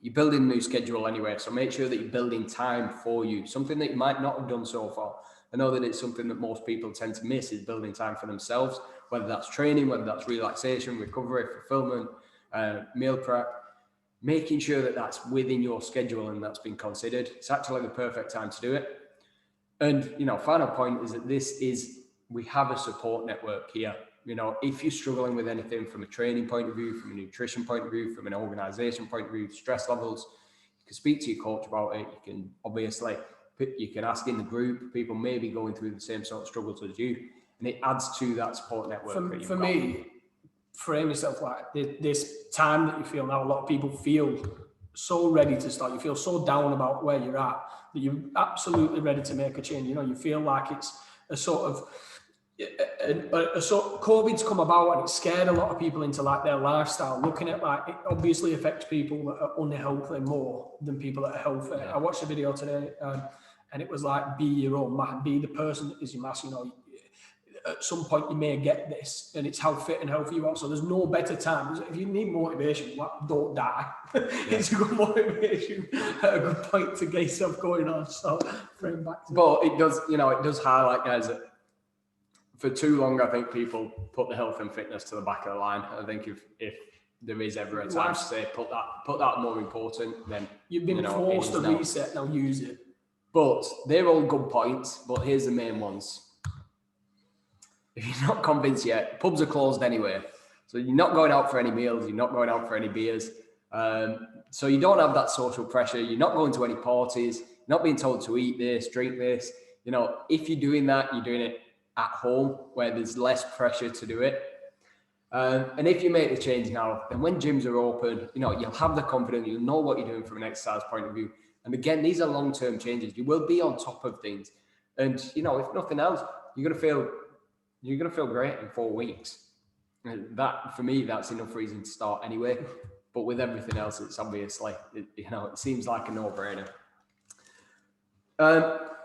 Speaker 1: You're building a new schedule anyway, so make sure that you're building time for you, something that you might not have done so far. I know that it's something that most people tend to miss is building time for themselves, whether that's training, whether that's relaxation, recovery, fulfillment, meal prep, making sure that that's within your schedule and that's been considered. It's actually the perfect time to do it. And, final point is that we have a support network here. If you're struggling with anything from a training point of view, from a nutrition point of view, from an organization point of view, stress levels, you can speak to your coach about it. You can obviously You can ask in the group. People may be going through the same sort of struggles as you, and it adds to that support network.
Speaker 2: For me, frame yourself like this time that you feel now. A lot of people feel so ready to start. You feel so down about where you're at that you're absolutely ready to make a change. You know, you feel like it's a sort of COVID's come about and it scared a lot of people into like their lifestyle. Looking at like it obviously affects people that are unhealthy more than people that are healthy. I watched a video today and it was like, be your own man, be the person that is your mass. You know, at some point you may get this, and it's how fit and healthy you are. So there's no better time. If you need motivation, don't die. It's a good motivation at a good point to get yourself going on. So frame back to
Speaker 1: but it does highlight, guys, that for too long I think people put the health and fitness to the back of the line. I think if there is ever a time to say put that more important, then
Speaker 2: you've been forced to reset, now use it.
Speaker 1: But they're all good points, but here's the main ones. If you're not convinced yet, pubs are closed anyway. So you're not going out for any meals, you're not going out for any beers. So you don't have that social pressure. You're not going to any parties, you're not being told to eat this, drink this. You know, if you're doing that, you're doing it at home where there's less pressure to do it. And if you make the change now, then when gyms are open, you know, you'll have the confidence, you'll know what you're doing from an exercise point of view. And again, these are long-term changes. You will be on top of things. And, you know, if nothing else, you're going to feel great in 4 weeks. And that, for me, that's enough reason to start anyway. But with everything else, it's obviously, it seems like a no-brainer.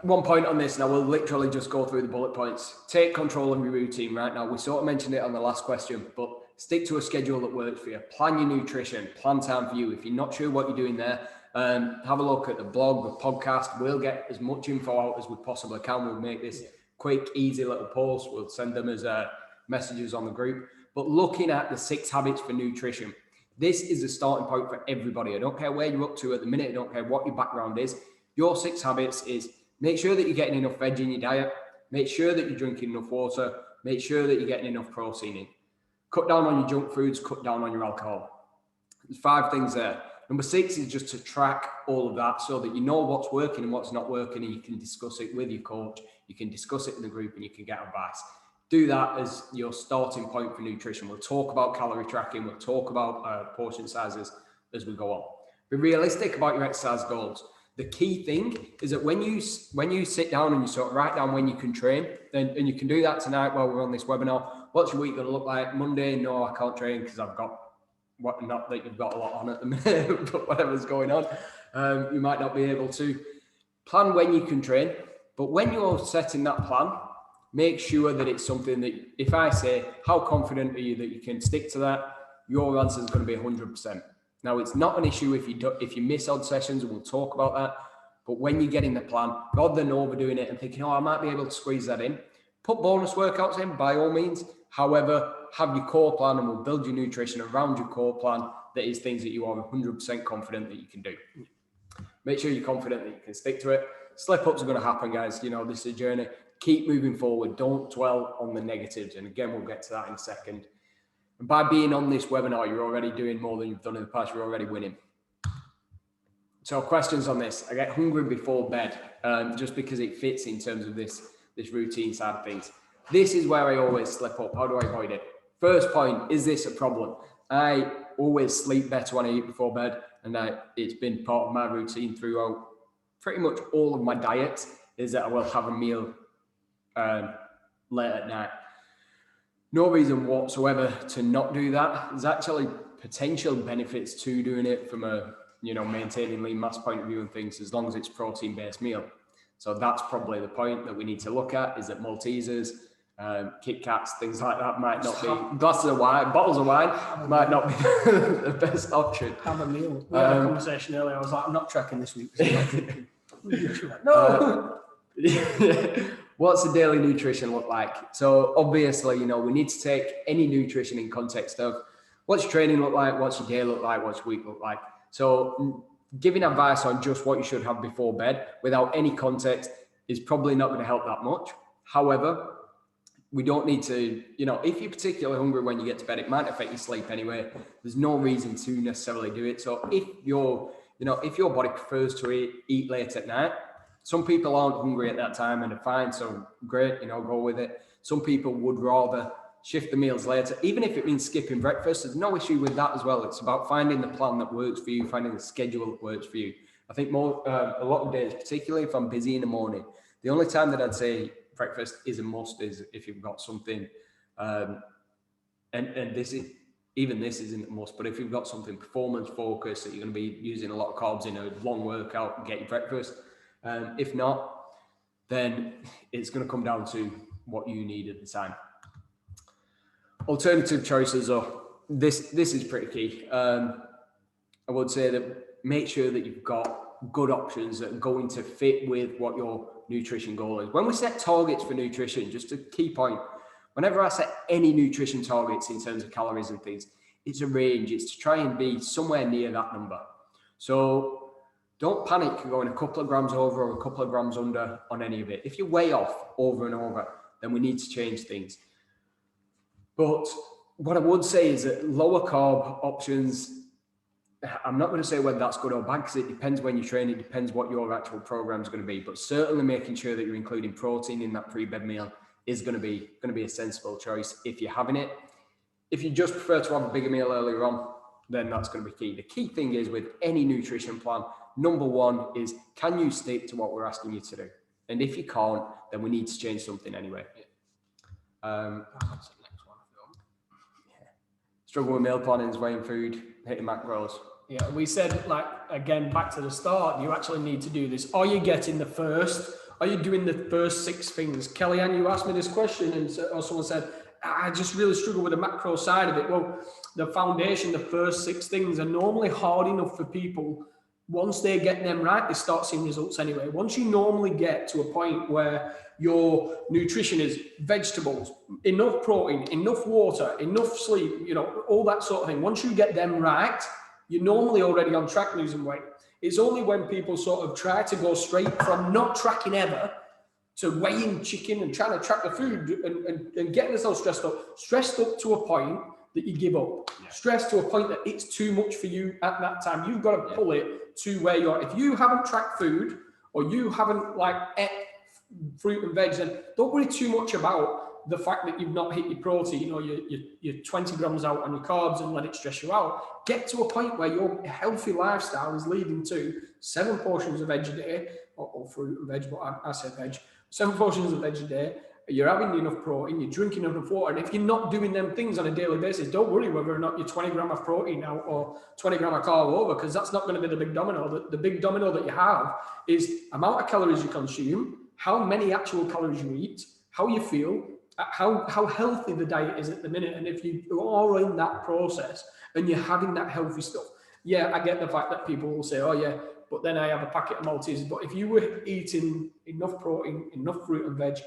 Speaker 1: One point on this, and I will literally just go through the bullet points. Take control of your routine right now. We sort of mentioned it on the last question, but stick to a schedule that works for you. Plan your nutrition, plan time for you. If you're not sure what you're doing there, have a look at the blog, the podcast. We'll get as much info out as we possibly can. We'll make this quick, easy little post. We'll send them as messages on the group. But looking at the 6 habits for nutrition, this is a starting point for everybody. I don't care where you're up to at the minute. I don't care what your background is. Your 6 habits is make sure that you're getting enough veg in your diet. Make sure that you're drinking enough water. Make sure that you're getting enough protein in. Cut down on your junk foods. Cut down on your alcohol. There's 5 things there. Number 6 is just to track all of that so that you know what's working and what's not working, and you can discuss it with your coach. You can discuss it in the group and you can get advice. Do that as your starting point for nutrition. We'll talk about calorie tracking. We'll talk about portion sizes as we go on. Be realistic about your exercise goals. The key thing is that when you sit down and you sort of write down when you can train, and you can do that tonight while we're on this webinar. What's your week going to look like? Monday, no, I can't train because I've got not that you've got a lot on at the minute, but whatever's going on, you might not be able to plan when you can train. But when you're setting that plan, make sure that it's something that, if I say, how confident are you that you can stick to that? Your answer is going to be 100%. Now, it's not an issue if you miss odd sessions, and we'll talk about that. But when you get in the plan, rather than overdoing it and thinking, I might be able to squeeze that in, put bonus workouts in by all means. However, have your core plan, and we'll build your nutrition around your core plan that is things that you are 100% confident that you can do. Make sure you're confident that you can stick to it. Slip-ups are going to happen, guys. You know, this is a journey. Keep moving forward. Don't dwell on the negatives. And again, we'll get to that in a second. And by being on this webinar, you're already doing more than you've done in the past. You're already winning. So questions on this. I get hungry before bed, just because it fits in terms of this routine side of things. This is where I always slip up. How do I avoid it? First point, is this a problem? I always sleep better when I eat before bed, and it's been part of my routine throughout pretty much all of my diet, is that I will have a meal late at night. No reason whatsoever to not do that. There's actually potential benefits to doing it from a, maintaining lean mass point of view and things, as long as it's protein-based meal. So that's probably the point that we need to look at, is that Maltesers, Kit Kats, things like that might not be, glasses of wine, bottles of wine might not be the best option.
Speaker 2: Have a meal. We had a conversation earlier. I was like, I'm not tracking this week. No.
Speaker 1: What's the daily nutrition look like? So obviously, we need to take any nutrition in context of what's your training look like, what's your day look like, what's your week look like. So giving advice on just what you should have before bed without any context is probably not going to help that much. However, we don't need to, if you're particularly hungry when you get to bed, it might affect your sleep anyway. There's no reason to necessarily do it. So if your body prefers to eat late at night, Some people aren't hungry at that time and are fine, so great, go with it. Some people would rather shift the meals later, even if it means skipping breakfast. There's no issue with that as well. It's about finding the plan that works for you, finding the schedule that works for you. I think a lot of days, particularly if I'm busy in the morning, the only time that I'd say breakfast is a must is if you've got something, and this isn't a must, but if you've got something performance focused that you're going to be using a lot of carbs in a long workout, get your breakfast. If not, then it's going to come down to what you need at the time. Alternative choices this is pretty key. I would say that make sure that you've got good options that are going to fit with what your nutrition goal is. When we set targets for nutrition, just a key point, whenever I set any nutrition targets in terms of calories and things, it's a range. It's to try and be somewhere near that number. So don't panic going a couple of grams over or a couple of grams under on any of it. If you weigh off over and over, then we need to change things. But what I would say is that lower carb options, I'm not going to say whether that's good or bad because it depends when you train. It depends what your actual program is going to be. But certainly making sure that you're including protein in that pre-bed meal is going to be a sensible choice if you're having it. If you just prefer to have a bigger meal earlier on, then that's going to be key. The key thing is with any nutrition plan, number one is, can you stick to what we're asking you to do? And if you can't, then we need to change something anyway. Struggle with meal plannings, weighing food, hitting macros.
Speaker 2: Yeah, we said, again, back to the start, you actually need to do this. Are you doing the first 6 things? Kellyanne, you asked me this question or someone said, I just really struggle with the macro side of it. Well, the foundation, the first 6 things are normally hard enough for people. Once they get them right, they start seeing results anyway. Once you normally get to a point where your nutrition is vegetables, enough protein, enough water, enough sleep, all that sort of thing. Once you get them right, you're normally already on track losing weight. It's only when people sort of try to go straight from not tracking ever to weighing chicken and trying to track the food and getting themselves stressed up to a point that you give up. Yeah. Stressed to a point that it's too much for you at that time. You've got to pull it to where you're. If you haven't tracked food or you haven't ate fruit and veg, then don't worry too much about the fact that you've not hit your protein or you're 20 grams out on your carbs and let it stress you out. Get to a point where your healthy lifestyle is leading to 7 portions of veg a day, or fruit and veg, but I said veg, 7 portions of veg a day. You're having enough protein, you're drinking enough water. And if you're not doing them things on a daily basis, don't worry whether or not you're 20 gram of protein out or 20 gram of carb over, because that's not going to be the big domino. The big domino that you have is amount of calories you consume, how many actual calories you eat, how you feel, how healthy the diet is at the minute. And if you are in that process and you're having that healthy stuff, yeah, I get the fact that people will say, oh yeah, but then I have a packet of Maltesers. But if you were eating enough protein, enough fruit and veg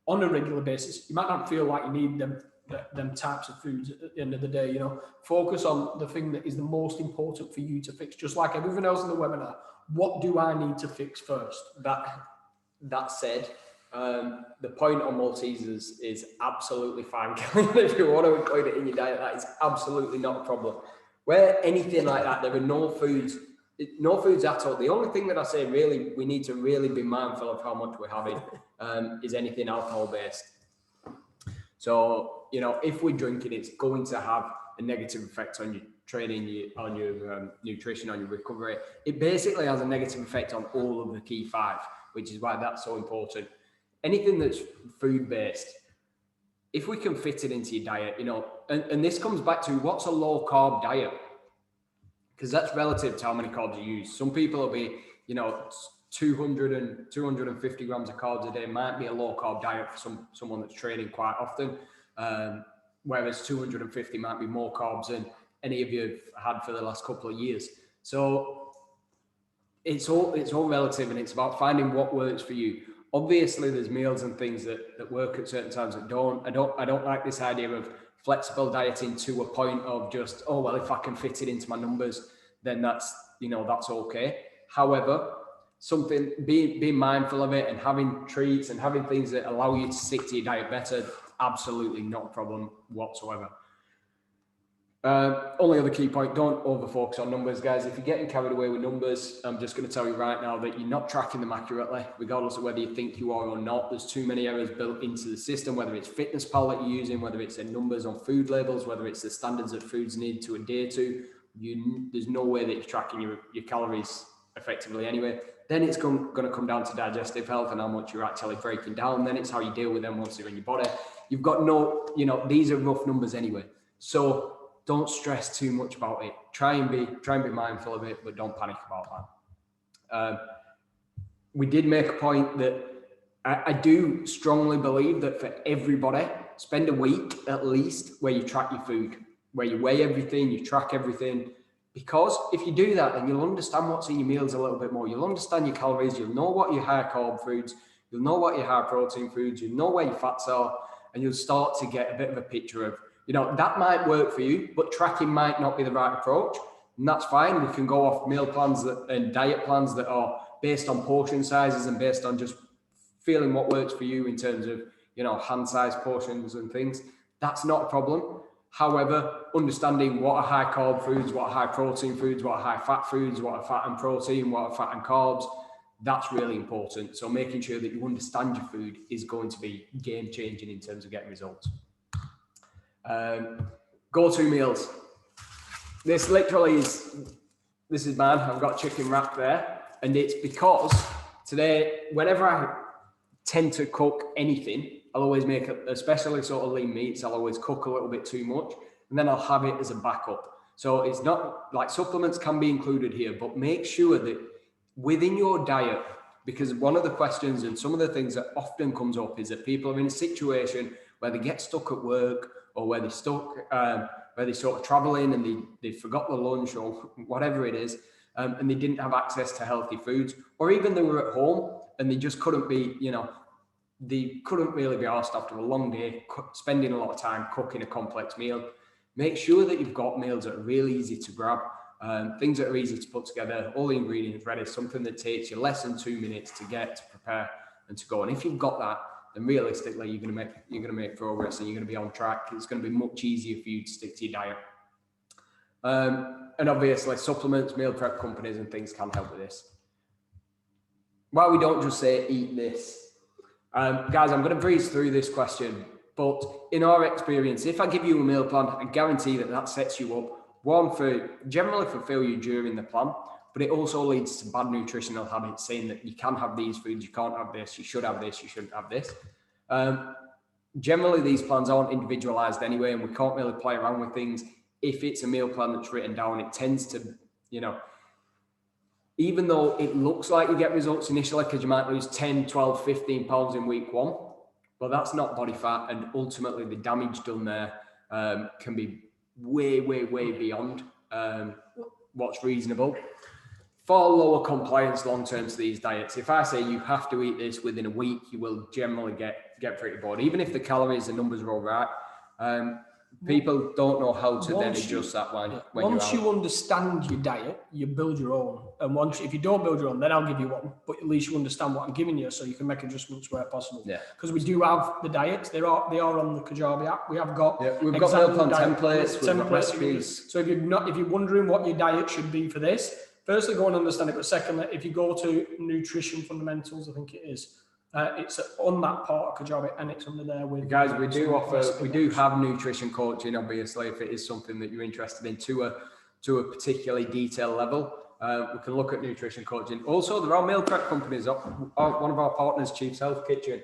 Speaker 2: on a regular basis, you might not feel like you need them types of foods at the end of the day. Focus on the thing that is the most important for you to fix. Just like everything else in the webinar, what do I need to fix first?
Speaker 1: That said, the point on Maltesers is absolutely fine. If you want to include it in your diet, that is absolutely not a problem. Where anything like that, there are no foods at all. The only thing that I say really we need to really be mindful of how much we're having is anything alcohol based. So if we're drinking, it's going to have a negative effect on your training, on your nutrition, on your recovery. It basically has a negative effect on all of the key 5, which is why that's so important. Anything that's food based, if we can fit it into your diet, and this comes back to what's a low carb diet, because that's relative to how many carbs you use. Some people will be, 200 and 250 grams of carbs a day might be a low carb diet for someone that's training quite often, whereas 250 might be more carbs than any of you have had for the last couple of years. So it's all relative, and it's about finding what works for you. Obviously, there's meals and things that work at certain times that don't. I don't like this idea of flexible dieting to a point of just, oh well, if I can fit it into my numbers, then that's okay. However, being mindful of it and having treats and having things that allow you to stick to your diet better, absolutely not a problem whatsoever. Only other key point, don't over focus on numbers, guys. If you're getting carried away with numbers, I'm just going to tell you right now that you're not tracking them accurately, regardless of whether you think you are or not. There's too many errors built into the system, whether it's FitnessPal that you're using, whether it's the numbers on food labels, whether it's the standards that foods need to adhere to. There's no way that you're tracking your calories effectively anyway. Then it's going to come down to digestive health and how much you're actually breaking down. Then it's how you deal with them once they're in your body. You've got these are rough numbers anyway. So don't stress too much about it. Try and be mindful of it, but don't panic about that. We did make a point that I do strongly believe that for everybody, spend a week at least where you track your food, where you weigh everything, you track everything. Because if you do that, then you'll understand what's in your meals a little bit more. You'll understand your calories. You'll know what your high carb foods, you'll know what your high protein foods, you'll know where your fats are, and you'll start to get a bit of a picture of, that might work for you, but tracking might not be the right approach. And that's fine. We can go off meal plans and diet plans that are based on portion sizes and based on just feeling what works for you in terms of, hand size portions and things. That's not a problem. However, understanding what are high carb foods, what are high protein foods, what are high fat foods, what are fat and protein, what are fat and carbs, that's really important. So making sure that you understand your food is going to be game changing in terms of getting results. Go-to meals. This is mine. I've got chicken wrap there, and it's because today, whenever I tend to cook anything, I'll always make especially sort of lean meats, I'll always cook a little bit too much, and then I'll have it as a backup. So it's not like supplements can be included here, but make sure that within your diet, because one of the questions and some of the things that often comes up is that people are in a situation where they get stuck at work, or where they're stuck, where they sort of traveling and they forgot the lunch or whatever it is, and they didn't have access to healthy foods, or even they were at home and they just couldn't be, they couldn't really be asked after a long day, spending a lot of time cooking a complex meal. Make sure that you've got meals that are really easy to grab, things that are easy to put together, all the ingredients ready, something that takes you less than 2 minutes to get, to prepare and to go. And if you've got that, then realistically you're going to make progress and you're going to be on track. It's going to be much easier for you to stick to your diet. And obviously supplements, meal prep companies and things can help with this. Why we don't just say eat this. Guys, I'm going to breeze through this question, but in our experience, if I give you a meal plan, I guarantee that sets you up, one, for generally fulfill you during the plan, but it also leads to bad nutritional habits, saying that you can have these foods, you can't have this, you should have this, you shouldn't have this. Generally, these plans aren't individualized anyway, and we can't really play around with things. If it's a meal plan that's written down, it tends to, even though it looks like you get results initially because you might lose 10, 12, 15 pounds in week one, but that's not body fat. And ultimately the damage done there can be way, way, way beyond what's reasonable. Far lower compliance long-term to these diets. If I say you have to eat this within a week, you will generally get pretty bored. Even if the calories and numbers are all right, people don't know how to then adjust that one.
Speaker 2: Once you understand your diet, you build your own. And if you don't build your own, then I'll give you one. But at least you understand what I'm giving you, so you can make adjustments where possible. Yeah. Because we do have the diets. They are on the Kajabi app. We have got
Speaker 1: we've got meal plan templates, we've got recipes.
Speaker 2: So if you're wondering what your diet should be for this, firstly go and understand it. But secondly, if you go to Nutrition Fundamentals, I think it is. It's on that part of Kajabi, and it's under there with
Speaker 1: guys. We do have nutrition coaching, obviously, if it is something that you're interested in to a particularly detailed level. We can look at nutrition coaching. Also, there are meal prep companies. One of our partners, Chief's Health Kitchen,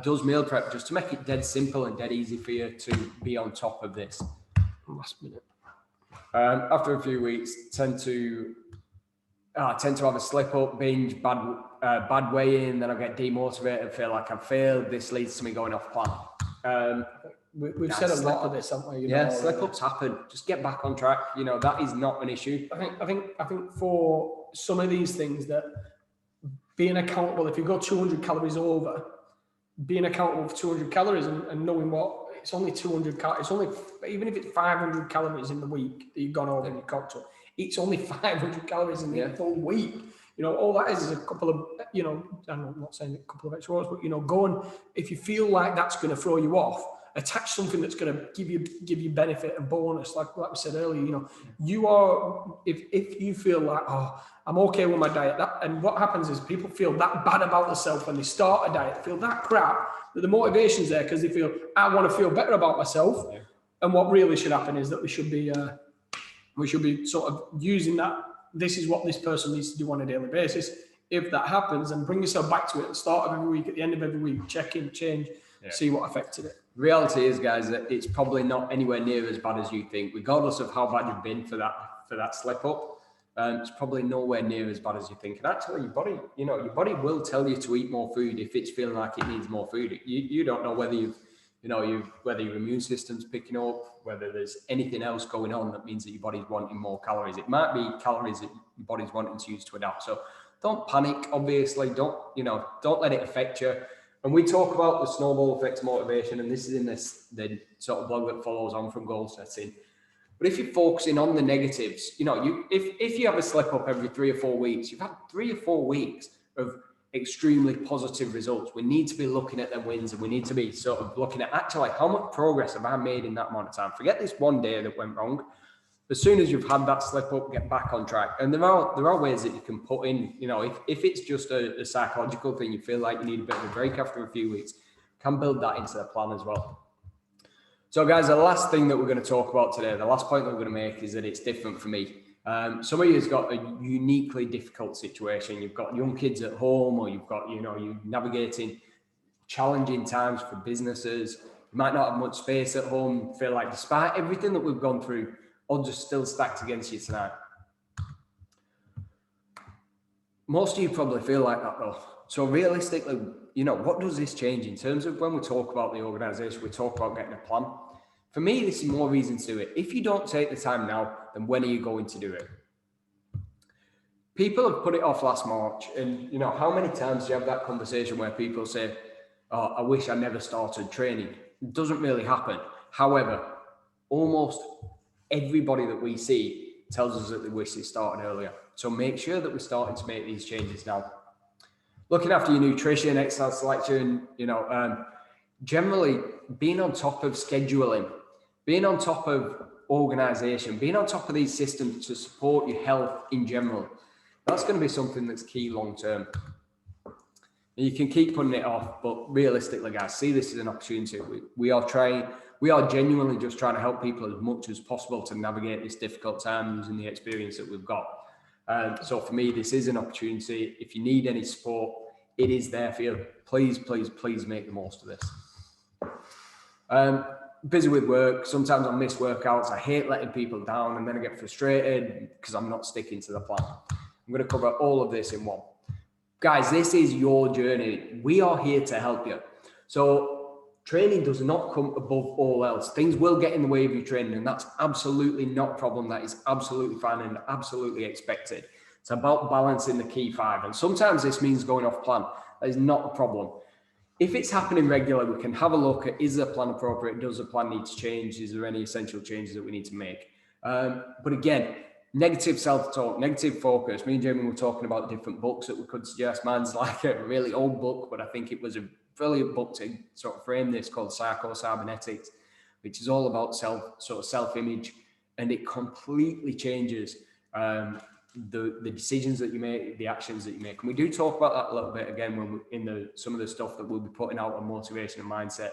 Speaker 1: does meal prep just to make it dead simple and dead easy for you to be on top of this.
Speaker 2: Last minute.
Speaker 1: After a few weeks, tend to have a slip up, binge, bad weigh-in, then I get demotivated, feel like I've failed. This leads to me going off plan.
Speaker 2: We've said a lot of this, haven't we?
Speaker 1: Slip-ups happen. Just get back on track. That is not an issue.
Speaker 2: I think for some of these things, that being accountable, if you go 200 calories over, being accountable for 200 calories and knowing what it's only 200 calories. It's only, even if it's 500 calories in the week that you've gone over and you cocked up, it's only 500 calories in the full week. All that is a couple of, I'm not saying a couple of extra hours, but go and, if you feel like that's going to throw you off, attach something that's going to give you benefit and bonus. Like we said earlier, you know, you are, if you feel like, oh, I'm okay with my diet, and what happens is people feel that bad about themselves when they start a diet, feel that crap, that the motivation's there because they feel, I want to feel better about myself. Yeah. And what really should happen is that we should be sort of using that. This is what this person needs to do on a daily basis. If that happens, then bring yourself back to it at the start of every week, at the end of every week, check in, change, see what affected it.
Speaker 1: Reality is, guys, that it's probably not anywhere near as bad as you think, regardless of how bad you've been for that slip up. It's probably nowhere near as bad as you think. And actually, your body will tell you to eat more food if it's feeling like it needs more food. You don't know whether whether your immune system's picking up, whether there's anything else going on that means that your body's wanting more calories. It might be calories that your body's wanting to use to adapt. So don't panic, obviously. Don't let it affect you. And we talk about the snowball effect motivation, and this is in the sort of blog that follows on from goal setting. But if you're focusing on the negatives, if you have a slip up every 3 or 4 weeks, you've had 3 or 4 weeks of extremely positive results. We need to be looking at them wins, and we need to be sort of looking at actually how much progress have I made in that amount of time. Forget this one day that went wrong. As soon as you've had that slip up, get back on track. And there are ways that you can put in, if it's just a psychological thing, you feel like you need a bit of a break after a few weeks, can build that into the plan as well. So guys, the last thing that we're going to talk about today, the last point that we're going to make is that it's different for me. Some of you has got a uniquely difficult situation. You've got young kids at home, or you've got, you're navigating challenging times for businesses. You might not have much space at home. Feel like despite everything that we've gone through, odds are still stacked against you tonight. Most of you probably feel like that though. So realistically, what does this change in terms of when we talk about the organization, we talk about getting a plan? For me, this is more reason to do it. If you don't take the time now, then when are you going to do it? People have put it off last March, and how many times do you have that conversation where people say, oh, I wish I never started training? It doesn't really happen. However, almost everybody that we see tells us that they wish they started earlier. So make sure that we're starting to make these changes now. Looking after your nutrition, exercise selection, generally being on top of scheduling, being on top of organization, being on top of these systems to support your health in general. That's going to be something that's key long-term. You can keep putting it off, but realistically, guys, see this as an opportunity. We are genuinely just trying to help people as much as possible to navigate this difficult time using the experience that we've got. So for me, this is an opportunity. If you need any support, it is there for you. Please, please, please make the most of this. Busy with work. Sometimes I miss workouts. I hate letting people down, and then I get frustrated because I'm not sticking to the plan. I'm going to cover all of this in one. Guys, this is your journey. We are here to help you. So training does not come above all else. Things will get in the way of your training, and that's absolutely not a problem. That is absolutely fine and absolutely expected. It's about balancing the key 5. And sometimes this means going off plan. That is not a problem. If it's happening regularly, we can have a look at, is the plan appropriate? Does the plan need to change? Is there any essential changes that we need to make? But again, negative self-talk, negative focus. Me and Jamie were talking about different books that we could suggest. Mine's like a really old book, but I think it was a brilliant book to sort of frame this, called Psycho-Cybernetics, which is all about self-image, and it completely changes the decisions that you make, the actions that you make. And we do talk about that a little bit again when in some of the stuff that we'll be putting out on motivation and mindset.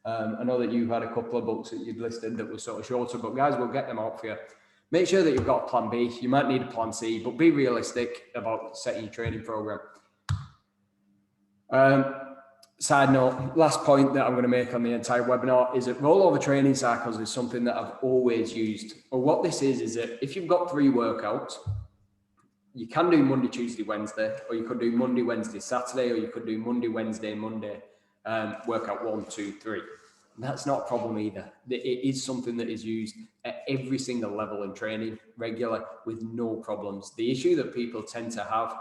Speaker 1: I know that you've had a couple of books that you've listed that were sort of shorter, but guys, we'll get them out for you. Make sure that you've got a plan B. You might need a plan C, but be realistic about setting your training program. Side note, last point that I'm going to make on the entire webinar is that rollover training cycles is something that I've always used. Well, what this is that if you've got 3 workouts, you can do Monday, Tuesday, Wednesday, or you could do Monday, Wednesday, Saturday, or you could do Monday, Wednesday, Monday, workout 1, 2, 3. And that's not a problem either. It is something that is used at every single level in training regularly with no problems. The issue that people tend to have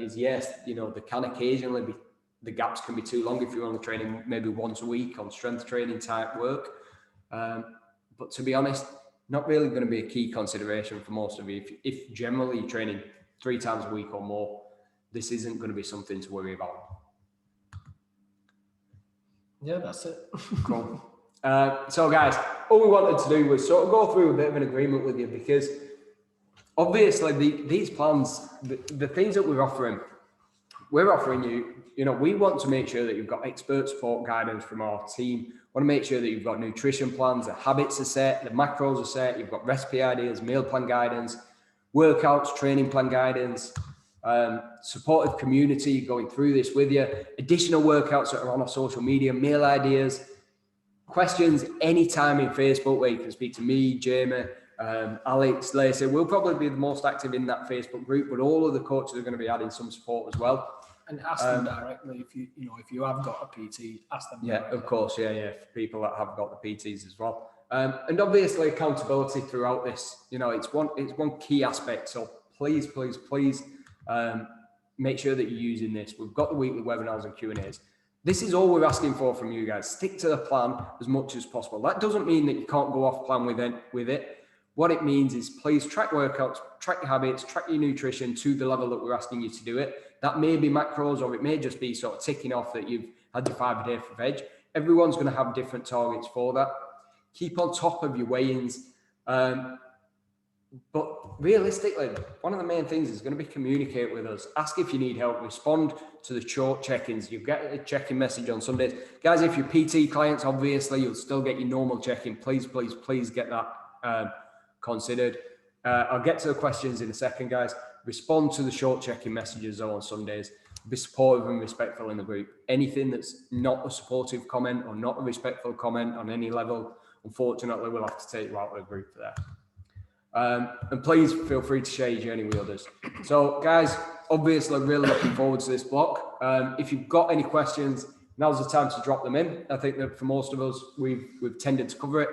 Speaker 1: is, yes, there can occasionally be, the gaps can be too long if you're only training maybe once a week on strength training type work. But to be honest, not really going to be a key consideration for most of you. If generally you're training 3 times a week or more, this isn't going to be something to worry about.
Speaker 2: Yeah, that's it.
Speaker 1: Cool. So guys, all we wanted to do was sort of go through a bit of an agreement with you, because obviously these plans, the things that we're offering you, we want to make sure that you've got expert support guidance from our team. We want to make sure that you've got nutrition plans, the habits are set, the macros are set, you've got recipe ideas, meal plan guidance, workouts, training plan guidance, supportive community going through this with you, additional workouts that are on our social media, meal ideas, questions anytime in Facebook where you can speak to me, Jamie, Alex, Lacey. We'll probably be the most active in that Facebook group, but all of the coaches are going to be adding some support as well.
Speaker 2: And ask them directly if you have got a PT, ask them.
Speaker 1: Yeah,
Speaker 2: directly.
Speaker 1: of course, yeah, for people that have got the PTs as well. And obviously accountability throughout this. It's one key aspect. So please, make sure that you're using this. We've got the weekly webinars and Q&As. This is all we're asking for from you guys. Stick to the plan as much as possible. That doesn't mean that you can't go off plan with it. What it means is please track workouts, track your habits, track your nutrition to the level that we're asking you to do it. That may be macros, or it may just be sort of ticking off that you've had your 5 a day for veg. Everyone's going to have different targets for that. Keep on top of your weigh-ins. But realistically, one of the main things is going to be communicate with us. Ask if you need help. Respond to the short check-ins. You get a check-in message on Sundays. Guys, if you're PT clients, obviously, you'll still get your normal check-in. Please get that considered. I'll get to the questions in a second, guys. Respond to the short check-in messages on Sundays. Be supportive and respectful in the group. Anything that's not a supportive comment or not a respectful comment on any level, unfortunately, we'll have to take you out of the group for that. And please feel free to share your journey with others. So guys, obviously really looking forward to this block. If you've got any questions, now's the time to drop them in. I think that for most of us, we've tended to cover it.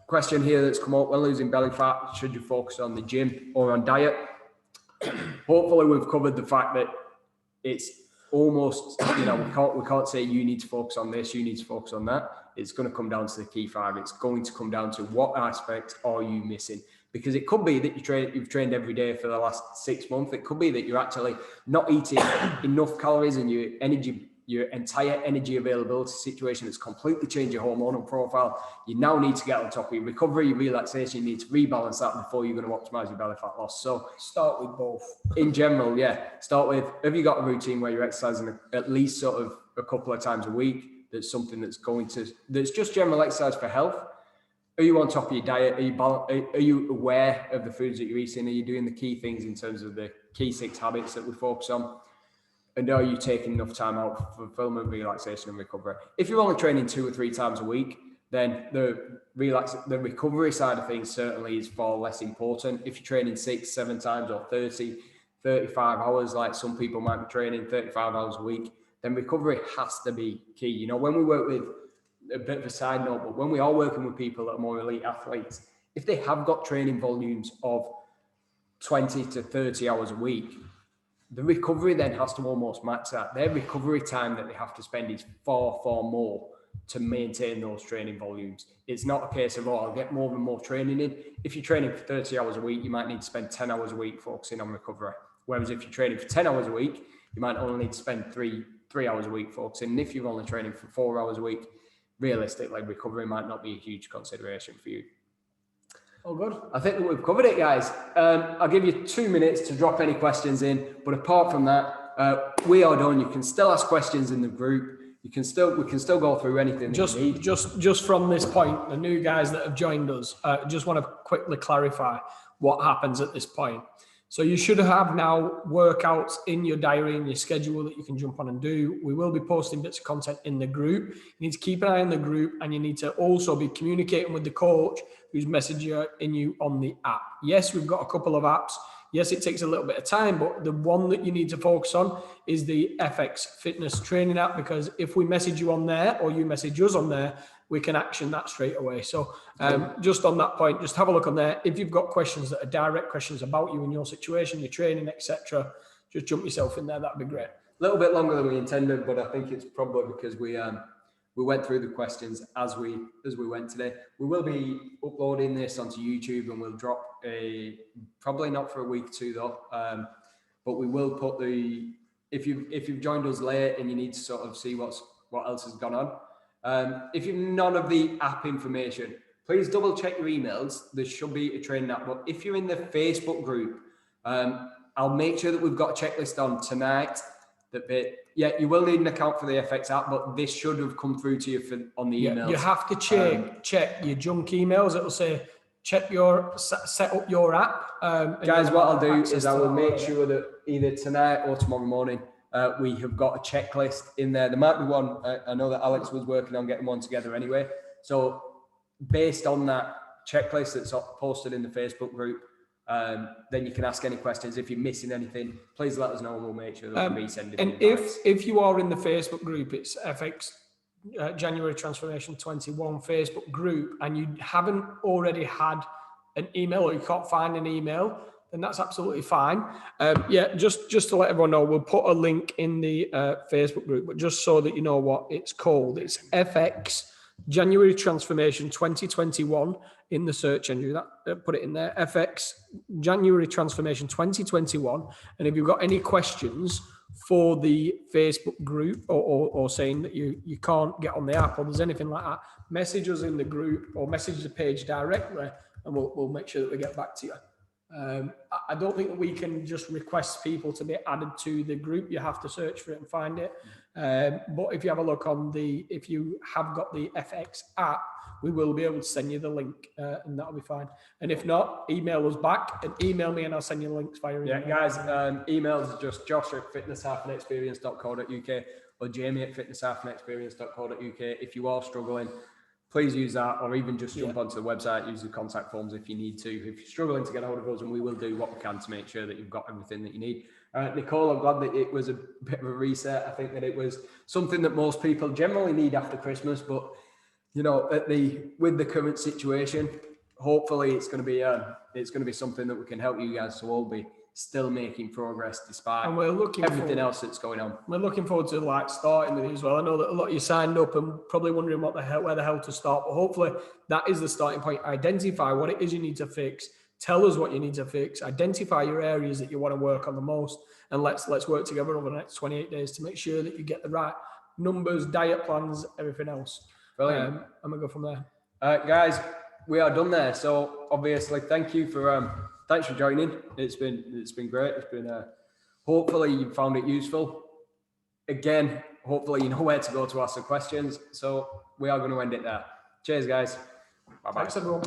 Speaker 1: Question here that's come up: when losing belly fat, should you focus on the gym or on diet? Hopefully we've covered the fact that it's almost, we can't say you need to focus on this, you need to focus on that. It's going to come down to the key 5. It's going to come down to what aspect are you missing? Because it could be that you've trained every day for the last 6 months. It could be that you're actually not eating enough calories, and your entire energy availability situation has completely changed your hormonal profile. You now need to get on top of your recovery, your relaxation. You need to rebalance that before you're going to optimize your belly fat loss. So
Speaker 2: start with both.
Speaker 1: In general, yeah. Start with, have you got a routine where you're exercising at least sort of a couple of times a week? That's something that's just general exercise for health. Are you on top of your diet? Are you aware of the foods that you're eating? Are you doing the key things in terms of the key 6 habits that we focus on? And are you taking enough time out for fulfillment, relaxation, and recovery? If you're only training 2 or 3 times a week, then the recovery side of things certainly is far less important. If you're training 6, 7 times, or 30, 35 hours, like some people might be training 35 hours a week, then recovery has to be key. When we work with, a bit of a side note, but when we are working with people that are more elite athletes, if they have got training volumes of 20 to 30 hours a week, the recovery then has to almost match that. Their recovery time that they have to spend is far, far more to maintain those training volumes. It's not a case of, I'll get more and more training in. If you're training for 30 hours a week, you might need to spend 10 hours a week focusing on recovery. Whereas if you're training for 10 hours a week, you might only need to spend 3 hours a week focusing. And if you're only training for 4 hours a week, realistically, recovery might not be a huge consideration for you.
Speaker 2: Oh, good.
Speaker 1: I think that we've covered it, guys. I'll give you 2 minutes to drop any questions in. But apart from that, we are done. You can still ask questions in the group. We can still go through anything.
Speaker 2: Just from this point, the new guys that have joined us, just want to quickly clarify what happens at this point. So you should have now workouts in your diary, in your schedule that you can jump on and do. We will be posting bits of content in the group. You need to keep an eye on the group, and you need to also be communicating with the coach who's messaging you on the app. Yes, we've got a couple of apps. Yes, it takes a little bit of time, but the one that you need to focus on is the FX Fitness Training app, because if we message you on there or you message us on there, we can action that straight away. So just on that point, just have a look on there. If you've got questions that are direct questions about you and your situation, your training, etc., just jump yourself in there. That'd be great.
Speaker 1: A little bit longer than we intended, but I think it's probably because we went through the questions as we went today. We will be uploading this onto YouTube, and we'll drop probably not for a week or 2 though, but we will put if you've joined us late and you need to sort of see what else has gone on, If you've none of the app information, please double check your emails. There should be a training app. But if you're in the Facebook group, I'll make sure that we've got a checklist on tonight. Yeah, you will need an account for the FX app, but this should have come through to you on the emails.
Speaker 2: You have to check your junk emails. It'll say set up your app.
Speaker 1: Guys, what I'll do is I will make sure that either tonight or tomorrow morning we have got a checklist in there. There might be one. I know that Alex was working on getting one together anyway. So based on that checklist that's posted in the Facebook group, then you can ask any questions. If you're missing anything, please let us know and we'll make sure that we resend it.
Speaker 2: And if you are in the Facebook group, it's FX January Transformation 21 Facebook group, and you haven't already had an email or you can't find an email, then that's absolutely fine. Just to let everyone know, we'll put a link in the Facebook group, but just so that you know what it's called, it's FX January Transformation 2021 in the search engine. Put it in there, FX January Transformation 2021. And if you've got any questions for the Facebook group or saying that you can't get on the app or there's anything like that, message us in the group or message the page directly and we'll make sure that we get back to you. I don't think that we can just request people to be added to the group. You have to search for it and find it. But if you have a look if you have got the FX app, we will be able to send you the link and that'll be fine. And if not, email us back and email me and I'll send you links via email.
Speaker 1: Yeah, guys, emails are just josh@fitness-experience.co.uk or jamie@fitness-experience.co.uk. If you are struggling, please use that, or even just jump onto the website, use the contact forms if you need to. If you're struggling to get hold of us, and we will do what we can to make sure that you've got everything that you need. Nicole, I'm glad that it was a bit of a reset. I think that it was something that most people generally need after Christmas, but you know, with the current situation, hopefully it's going to be something that we can help you guys to all be still making progress despite everything else that's going on.
Speaker 2: We're looking forward to starting with you as well. I know that a lot of you signed up and probably wondering where the hell to start, but hopefully that is the starting point. Identify what it is you need to fix. Tell us what you need to fix. Identify your areas that you want to work on the most, and let's work together over the next 28 days to make sure that you get the right numbers, diet plans, everything else.
Speaker 1: Brilliant.
Speaker 2: And we'll go from there.
Speaker 1: Guys, we are done there. So obviously, thanks for joining. It's been great. It's been hopefully you found it useful. Again, hopefully you know where to go to ask the questions. So we are going to end it there. Cheers, guys. Bye-bye.
Speaker 2: Thanks, everyone.